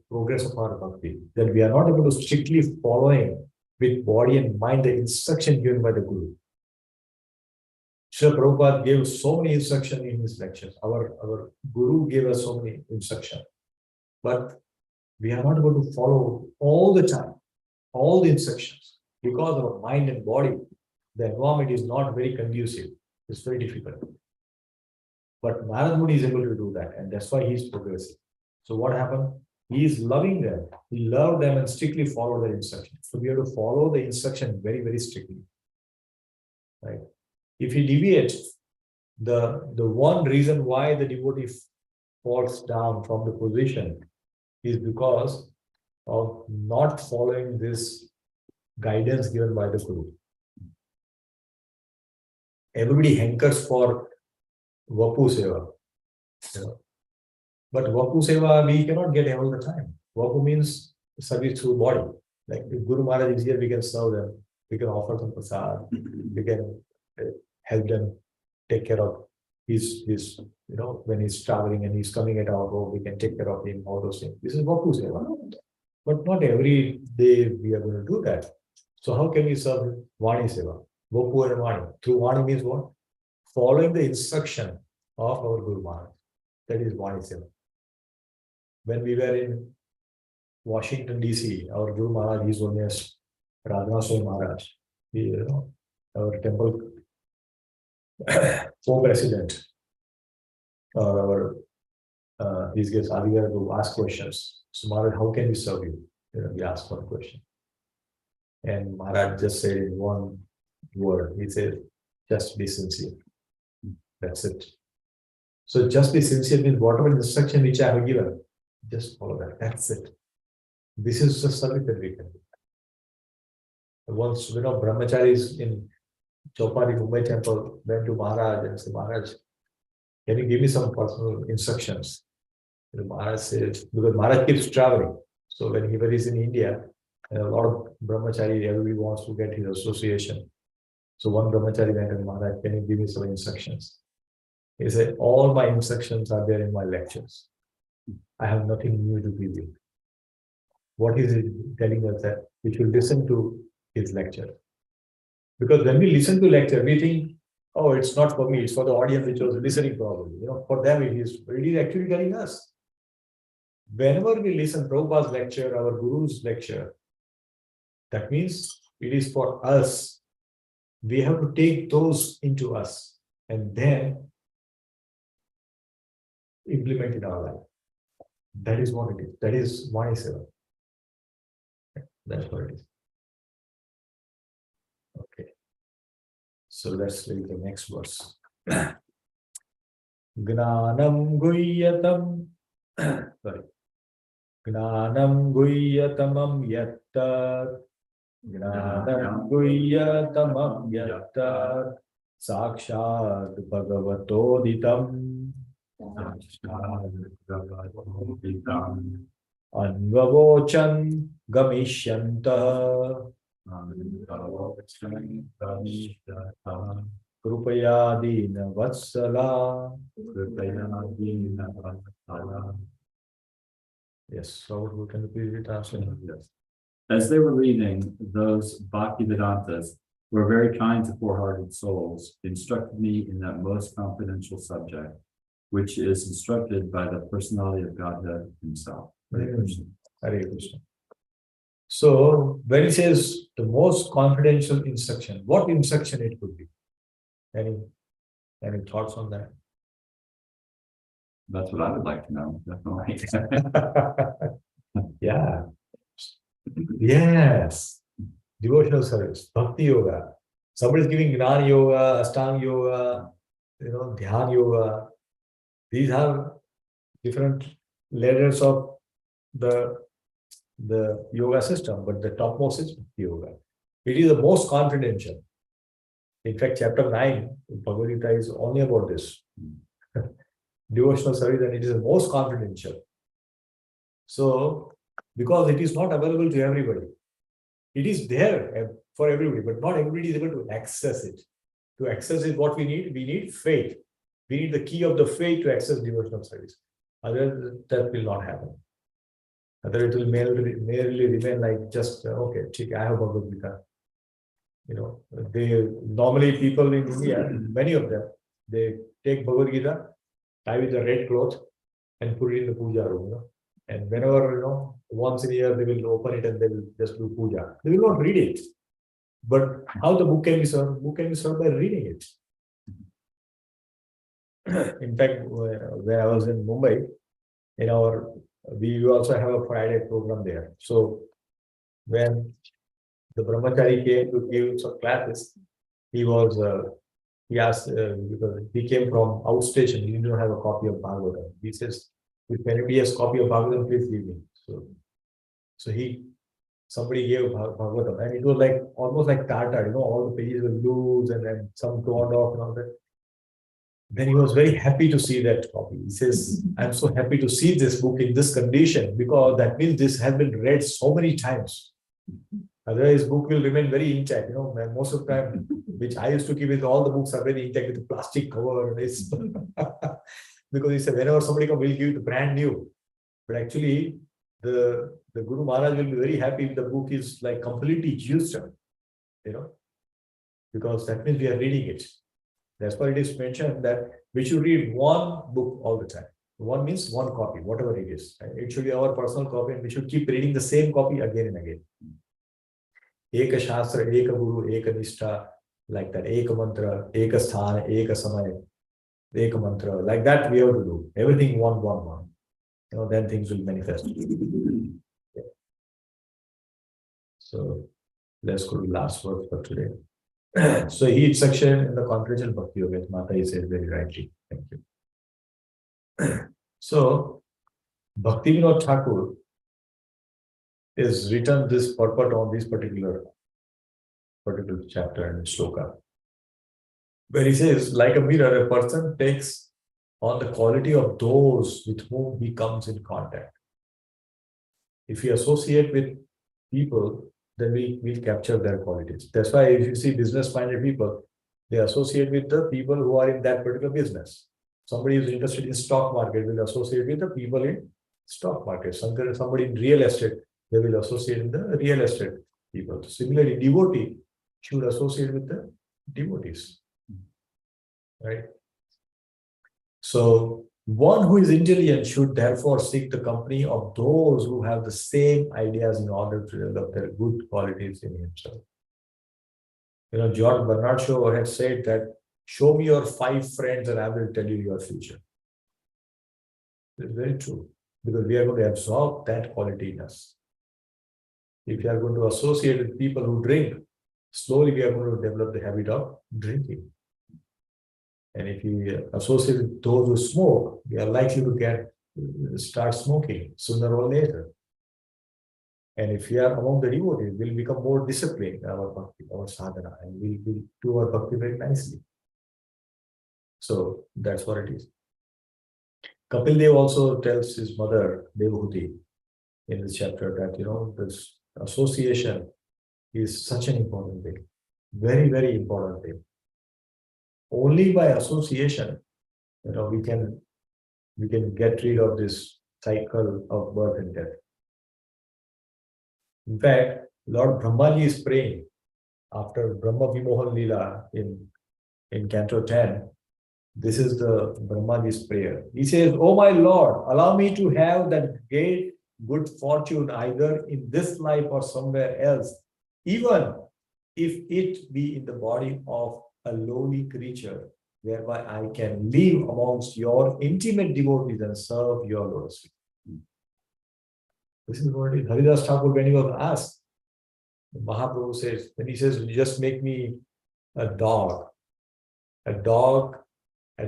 progress of our bhakti, that we are not able to strictly following with body and mind the instruction given by the Guru. Srila Prabhupada gave so many instructions in his lectures. Our Guru gave us so many instructions. But we are not able to follow all the time, all the instructions, because our mind and body, the environment is not very conducive. It's very difficult. But Narad Muni is able to do that, and that's why he's progressing. So what happened? He is loving them. He loved them and strictly followed their instructions. So we have to follow the instruction very, very strictly. Right? If he deviates, the one reason why the devotee falls down from the position is because of not following this guidance given by the Guru. Everybody hankers for Vapu Seva. You know? But Vapu Seva, we cannot get all the time. Vapu means service through body. Like if Guru Maharaj is here, we can serve them. We can offer them prasad. We can help them take care of his, when he's traveling and he's coming at our home, we can take care of him, all those things. This is Vapu Seva. But not every day we are going to do that. So how can we serve Vani Seva? Vapu and Vani. Through Vani means what? Following the instruction of our Guru Maharaj. That is Vani Seva. When we were in Washington, D.C., our Guru Maharaj, his own as Radha Maharaj, our temple co-president, or his guest earlier to ask questions. So Maharaj, how can we serve you? He asked one question. And Maharaj just said in one word, he said, just be sincere. That's it. So just be sincere means whatever instruction which I have given, just follow that. That's it. This is the service that we can do. Once, brahmacharis in Chopari Mumbai temple went to Maharaj and said, Maharaj, can you give me some personal instructions? Maharaj said, because Maharaj keeps traveling. So when he was in India, a lot of brahmachari, everybody wants to get his association. So one brahmachari went to Maharaj, can you give me some instructions? He said, all my instructions are there in my lectures. I have nothing new to give you. What is he telling us? That we should listen to his lecture. Because when we listen to lecture, we think, oh, it's not for me, it's for the audience which was listening probably. For them it is actually telling us. Whenever we listen to Prabhupada's lecture, our Guru's lecture, that means it is for us. We have to take those into us and then implement in our life. That is what it is. That is Vani Seva. That's what it is. Okay. So let's read the next verse. Gnanam Guhyatam. Sorry. Gnanam Guhyatamam Yattat. Gnanam Guhyatamam Yattat. Sakshat Bhagavatoditam. Anvavochan Gamishyantaha. Krupayadina Vatsala. Yes, so we can repeat it after. Yes. As they were leaving, those Bhaktivedantas who were very kind to poor-hearted souls, instructed me in that most confidential subject, which is instructed by the personality of Godhead himself. Hare Krishna. Hare Krishna. So when he says the most confidential instruction, what instruction it could be? Any thoughts on that? That's what I would like to know, definitely. Yeah. Yes. Devotional service, Bhakti Yoga. Somebody is giving Gnana Yoga, Ashtanga Yoga, Dhyan Yoga. These are different layers of the yoga system, but the topmost is Bhakti Yoga. It is the most confidential. In fact, chapter 9 of Bhagavad Gita is only about this. Devotional service, and it is the most confidential. So, because it is not available to everybody, it is there for everybody, but not everybody is able to access it. To access it, what we need faith. We need the key of the faith to access devotional service. Otherwise, that will not happen. Other it will merely remain like just okay, check, I have Bhagavad Gita. They normally people in India, many of them, they take Bhagavad Gita, tie with a red cloth, and put it in the puja room. And whenever once in a year they will open it and they will just do puja. They will not read it. But how the book can be served? Book can be served by reading it. In fact, when I was in Mumbai, we also have a Friday program there. So when the brahmachari came to give some classes, he asked because he came from outstation, he didn't have a copy of Bhagavatam. He says, if anybody has copy of Bhagavatam, please give me. So somebody gave Bhagavatam, and it was like almost like Tata, all the pages were loose and then some torn off and all that. Then he was very happy to see that copy. He says, I'm so happy to see this book in this condition because that means this has been read so many times. Otherwise, book will remain very intact. Most of the time, which I used to keep it, all the books are very intact with the plastic cover. Because he said, whenever somebody comes, we'll give it brand new. But actually, the Guru Maharaj will be very happy if the book is like completely used up, because that means we are reading it. That's why it is mentioned that we should read one book all the time. One means one copy, whatever it is. It should be our personal copy, and we should keep reading the same copy again and again. Eka Shastra, Eka Guru, Eka Nishtha, like that. Eka Mantra, Eka Sthana, Eka Samaya, Eka Mantra. Like that we have to do. Everything one. Then things will manifest. Yeah. So let's go to the last word for today. So each section in the Confidential Bhakti Yoga, Mata said very rightly. Thank you. So Bhakti Vinod Thakur is written this purport on this particular chapter and shloka, where he says, like a mirror, a person takes on the quality of those with whom he comes in contact. If we associate with people, then we capture their qualities. That's why if you see business-minded people, they associate with the people who are in that particular business. Somebody who is interested in stock market will associate with the people in stock market. Somebody in real estate, they will associate with the real estate people. Similarly, devotee should associate with the devotees. Right? So one who is intelligent should therefore seek the company of those who have the same ideas in order to develop their good qualities in himself. George Bernard Shaw had said that, show me your 5 friends and I will tell you your future. It's very true, because we are going to absorb that quality in us. If you are going to associate with people who drink, slowly we are going to develop the habit of drinking. And if you associate with those who smoke, we are likely to start smoking sooner or later. And if we are among the devotees, we'll become more disciplined in our bhakti, our sadhana, and we'll do our bhakti very nicely. So that's what it is. Kapil Dev also tells his mother, Devahuti, in this chapter that, this association is such an important thing. Very, very important thing. Only by association, we can get rid of this cycle of birth and death. In fact, Lord Brahmaji is praying after Brahma Vimohan Leela in Canto 10. This is the Brahmaji's prayer. He says, "Oh my Lord, allow me to have that great good fortune either in this life or somewhere else, even if it be in the body of a lowly creature, whereby I can live amongst your intimate devotees and serve your lotus feet." This is what it is. Haridas Thakur, when he was asked, Mahaprabhu says, when he says, just make me a dog at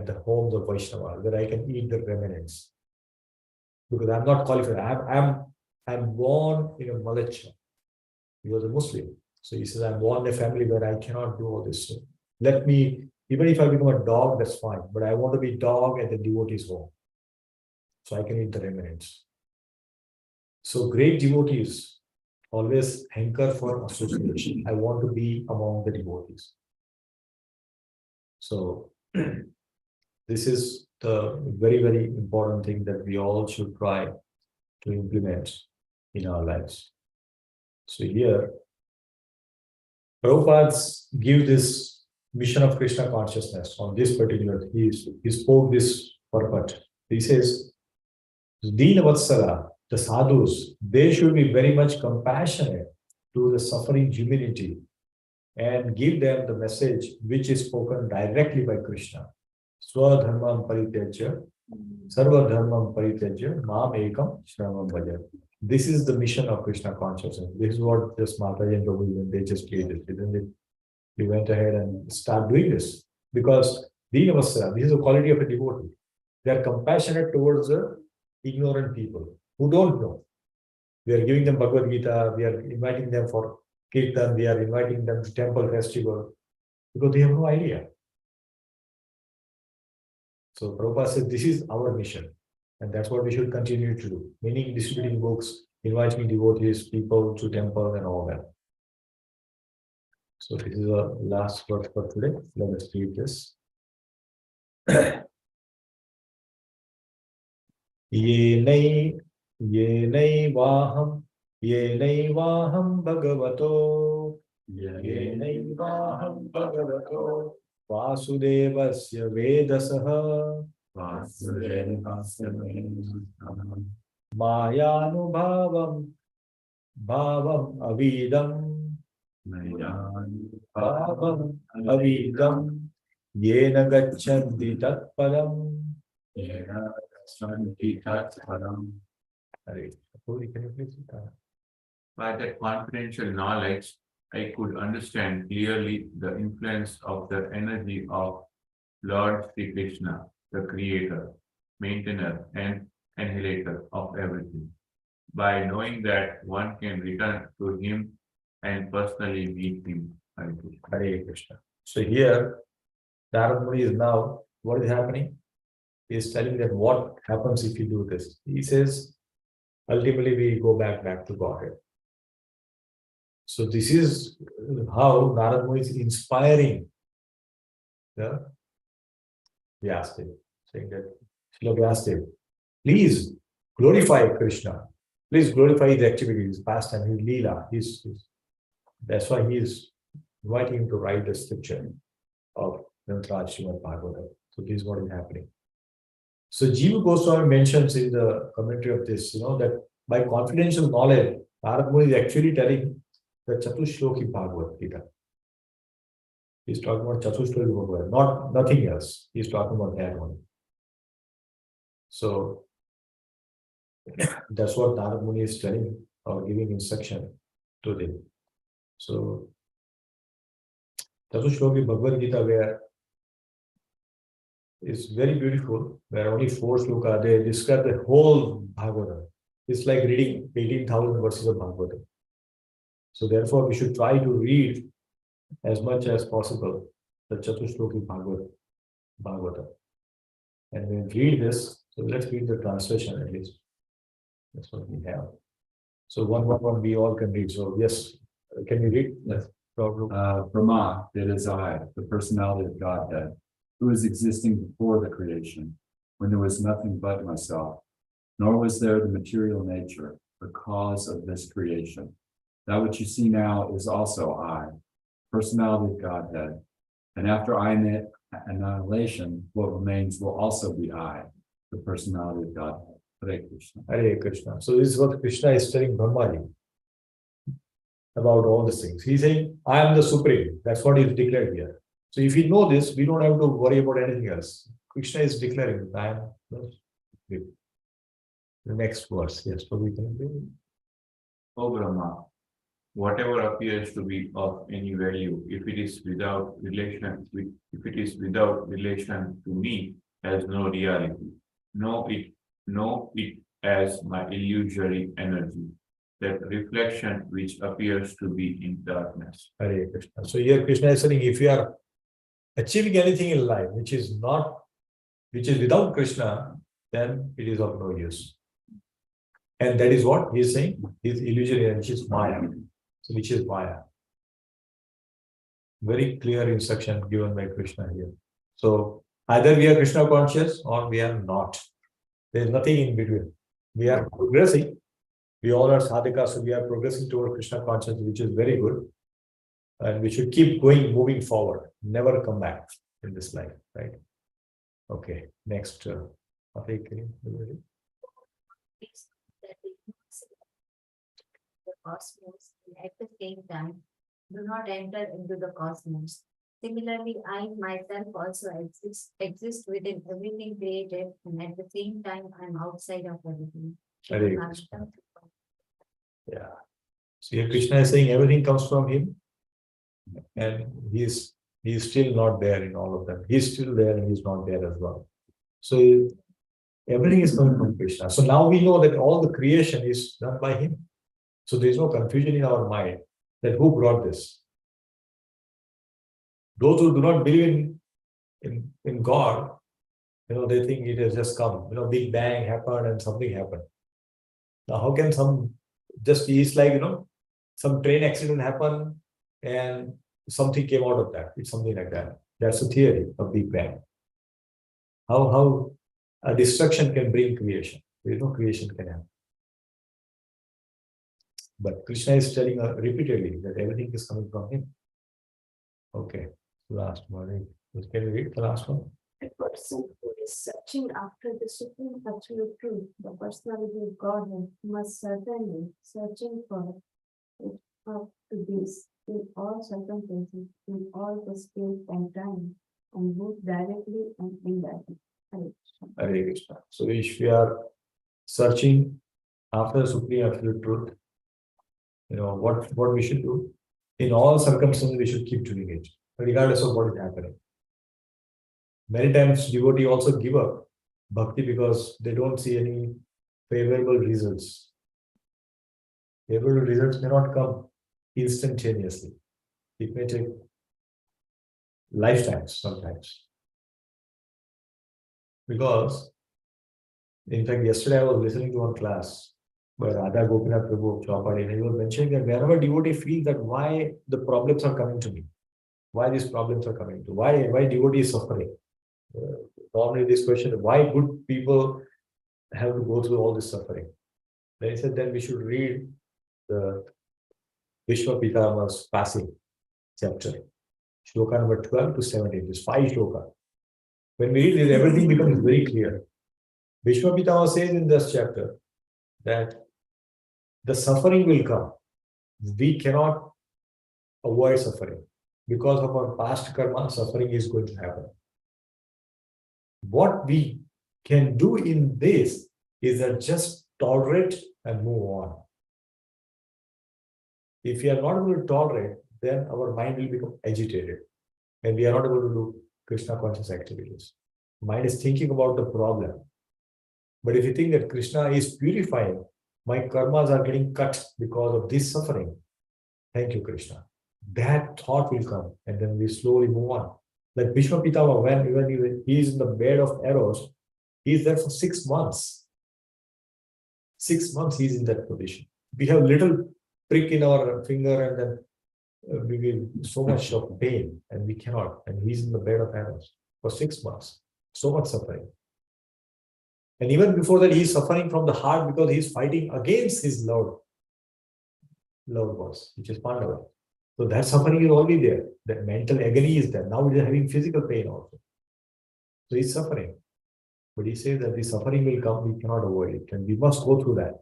the homes of Vaishnava, that I can eat the remnants. Because I'm not qualified. I'm born in a Malacha. He was a Muslim. So he says, I'm born in a family where I cannot do all this. So let me, even if I become a dog, that's fine. But I want to be dog at the devotee's home. So I can eat the remnants. So great devotees always hanker for association. I want to be among the devotees. So this is the very, very important thing that we all should try to implement in our lives. So here, Prabhupada give this mission of Krishna consciousness on this particular, he spoke this purport. He says, Deen Vatsala, the sadhus, they should be very much compassionate to the suffering humanity and give them the message which is spoken directly by Krishna. Swadharmam parityajya, sarva dharmam parityajya, mam ekam shramam bhaja. This is the mission of Krishna consciousness. This is what just Mataji and Prabhu, they just created, isn't it? We went ahead and start doing this because Deen Vatsala, this is the quality of a devotee. They are compassionate towards the ignorant people who don't know. We are giving them Bhagavad Gita, we are inviting them for Kirtan, we are inviting them to temple festival because they have no idea. So Prabhupada said, this is our mission. And that's what we should continue to do. Meaning distributing books, inviting devotees, people to temple and all that. So this is the last verse for today. Let us read this. Yenaivaham bhagavato Yenaivaham bhagavato Vasudevasya vedasaha Mayanubhavam bhavam avidam bhavam avidam Yena gachanti tatpadam. By that confidential knowledge, I could understand clearly the influence of the energy of Lord Sri Krishna, the creator, maintainer, and annihilator of everything. By knowing that one can return to him and personally meet him. Hare Krishna. So here, Narad Muni is now, what is happening? He is telling that what happens if you do this. He says, ultimately we go back to Godhead. So this is how Narad Muni is inspiring the Vyasdev, saying that, Srila Vyasdev, please glorify Krishna. Please glorify his activities, his pastime, his Leela. That's why he is inviting him to write the scripture of Srimad Bhagavatam. So this is what is happening. So Jiva Goswami mentions in the commentary of this, that by confidential knowledge, Narad Muni is actually telling the Chatushloki Bhagavad Gita. He's talking about Chatushloki Bhagavad, nothing else. He's talking about that one. So that's what Narad Muni is telling or giving instruction to them. So Chatushloki Bhagavad Gita, where is very beautiful, where only 4 sloka, they describe the whole Bhagavatam. It's like reading 18,000 verses of Bhagavatam. So therefore, we should try to read as much as possible the Chatushloki Bhagavatam. And when we read this, so let's read the translation at least. That's what we have. So one we all can read. So yes, can you read? Yes. Brahma, that is I, the personality of Godhead, who is existing before the creation, when there was nothing but myself, nor was there the material nature, the cause of this creation. That which you see now is also I, personality of Godhead. And after annihilation, what remains will also be I, the personality of Godhead. Hare Krishna. Hare Krishna. So this is what Krishna is telling Brahmaji about all these things. He's saying, I am the Supreme. That's what is declared here. So if we know this, we don't have to worry about anything else. Krishna is declaring, I am the Supreme. The next verse, yes, so we can do. O Brahma, whatever appears to be of any value, if it is without relation to me, has no reality. Know it as my illusory energy, that reflection which appears to be in darkness. Hare Krishna. So here Krishna is saying, if you are achieving anything in life which is without Krishna, then it is of no use. And that is what he is saying, his illusory energy is Maya. So which is Maya. Very clear instruction given by Krishna here. So either we are Krishna conscious or we are not. There is nothing in between. We are progressing. We all are sadhakas, so we are progressing toward Krishna consciousness, which is very good. And we should keep going, moving forward, never come back in this life, right? Okay, next. Afi, can you- The cosmos, and at the same time, do not enter into the cosmos. Similarly, I myself also exist within everything created, and at the same time, I'm outside of everything. Hare Krishna. Yeah. So here Krishna is saying everything comes from him, and he's still not there in all of them. He's still there and he's not there as well. So everything is coming from Krishna. So now we know that all the creation is done by him. So there is no confusion in our mind that who brought this. Those who do not believe in God, they think it has just come. Big bang happened and something happened. Now, how can it's like, some train accident happened and something came out of that. It's something like that. That's the theory of Big Bang. How a destruction can bring creation. There is no creation can happen. But Krishna is telling repeatedly that everything is coming from him. Okay, last one. Can you read the last one? A person who is searching after the supreme absolute truth, the personality of Godhead, must certainly searching for it up to this in all circumstances, in all the space and time, and both directly and indirectly. Hare Krishna. Hare Krishna. So if we are searching after the supreme absolute truth, what we should do? In all circumstances, we should keep doing it, regardless of what is happening. Many times devotee also give up bhakti because they don't see any favorable results. Favorable results may not come instantaneously. It may take lifetimes sometimes. Because, in fact, yesterday I was listening to one class where Radha Gopinath Prabhu Chopadi, and he was mentioning that whenever devotee feels that why the problems are coming to me, why these problems are coming to, why devotee is suffering. Normally this question, why good people have to go through all this suffering? Then he said, then we should read the Vishwa Pitama's passing chapter, shloka number 12 to 17, this 5 shloka. When we read this, everything becomes very clear. Vishwa Pitama says in this chapter that the suffering will come. We cannot avoid suffering. Because of our past karma, suffering is going to happen. What we can do in this is that just tolerate and move on. If we are not able to tolerate, then our mind will become agitated and we are not able to do Krishna conscious activities. Mind is thinking about the problem. But if you think that Krishna is purifying, my karmas are getting cut because of this suffering. Thank you, Krishna. That thought will come and then we slowly move on. Like Bhishma Pitama, when he is in the bed of arrows, he is there for 6 months. 6 months he is in that position. We have little prick in our finger and then we will so much of pain and we cannot. And he's in the bed of arrows for 6 months. So much suffering. And even before that, he's suffering from the heart because he's fighting against his loved ones, which is Pandava. So that suffering is already there. That mental agony is there. Now he's having physical pain also. So he's suffering. But he says that the suffering will come, we cannot avoid it. And we must go through that.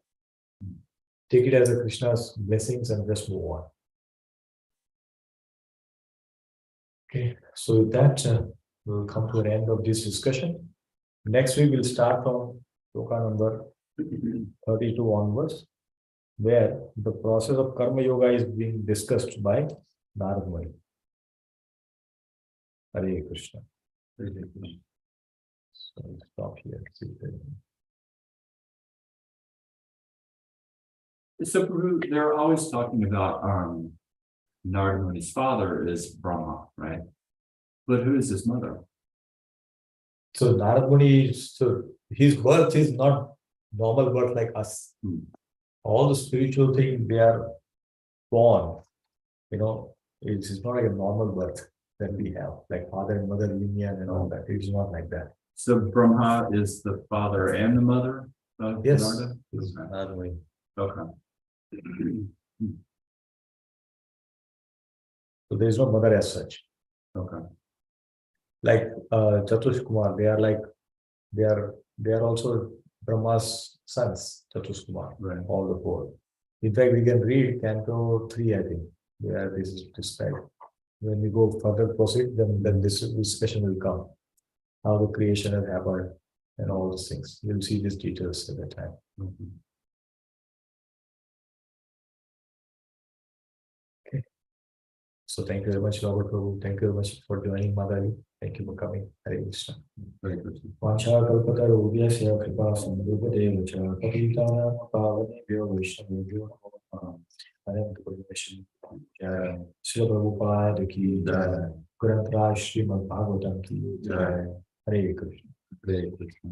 Take it as a Krishna's blessings and just move on. Okay, so with that, we'll come to an end of this discussion. Next week, we'll start from shloka number 32 onwards, where the process of Karma Yoga is being discussed by Narad Muni. Hare Krishna. Hare Krishna. So I'll stop here. So they're always talking about Narada Muni's father is Brahma, right? But who is his mother? So Narad Muni, so his birth is not normal birth like us. All the spiritual things, they are born. It's not like a normal birth that we have, like father and mother union and all that. It's not like that. So Brahma is the father and the mother of Yes. Narada? Narad Muni. Okay. So there is no mother as such. Okay. Like Chatush Kumar, they are also Brahma's sons, Chatush Kumar, Right. all the four. In fact, we can read Canto 3, I think, where this is described. When we go further proceed, then this discussion will come. How the creation has happened and all those things. You'll see these details at the time. Mhm. So thank you very much, Robert Prabhu. Thank you very much for joining Madhuri. Thank you for coming. Hare Krishna. Very good. वाञ्छाकल्पतरुभ्यस्य कृपासिन्धुभ्येव च पतितानां पावनेभ्यो वैष्णवेभ्यो नमो नमः। अनंत कोटिवैष्णव जय। श्रील प्रभुपाद की जय। ग्रंथराज श्रीमद् भागवतम की जय। हरे कृष्ण। Very good.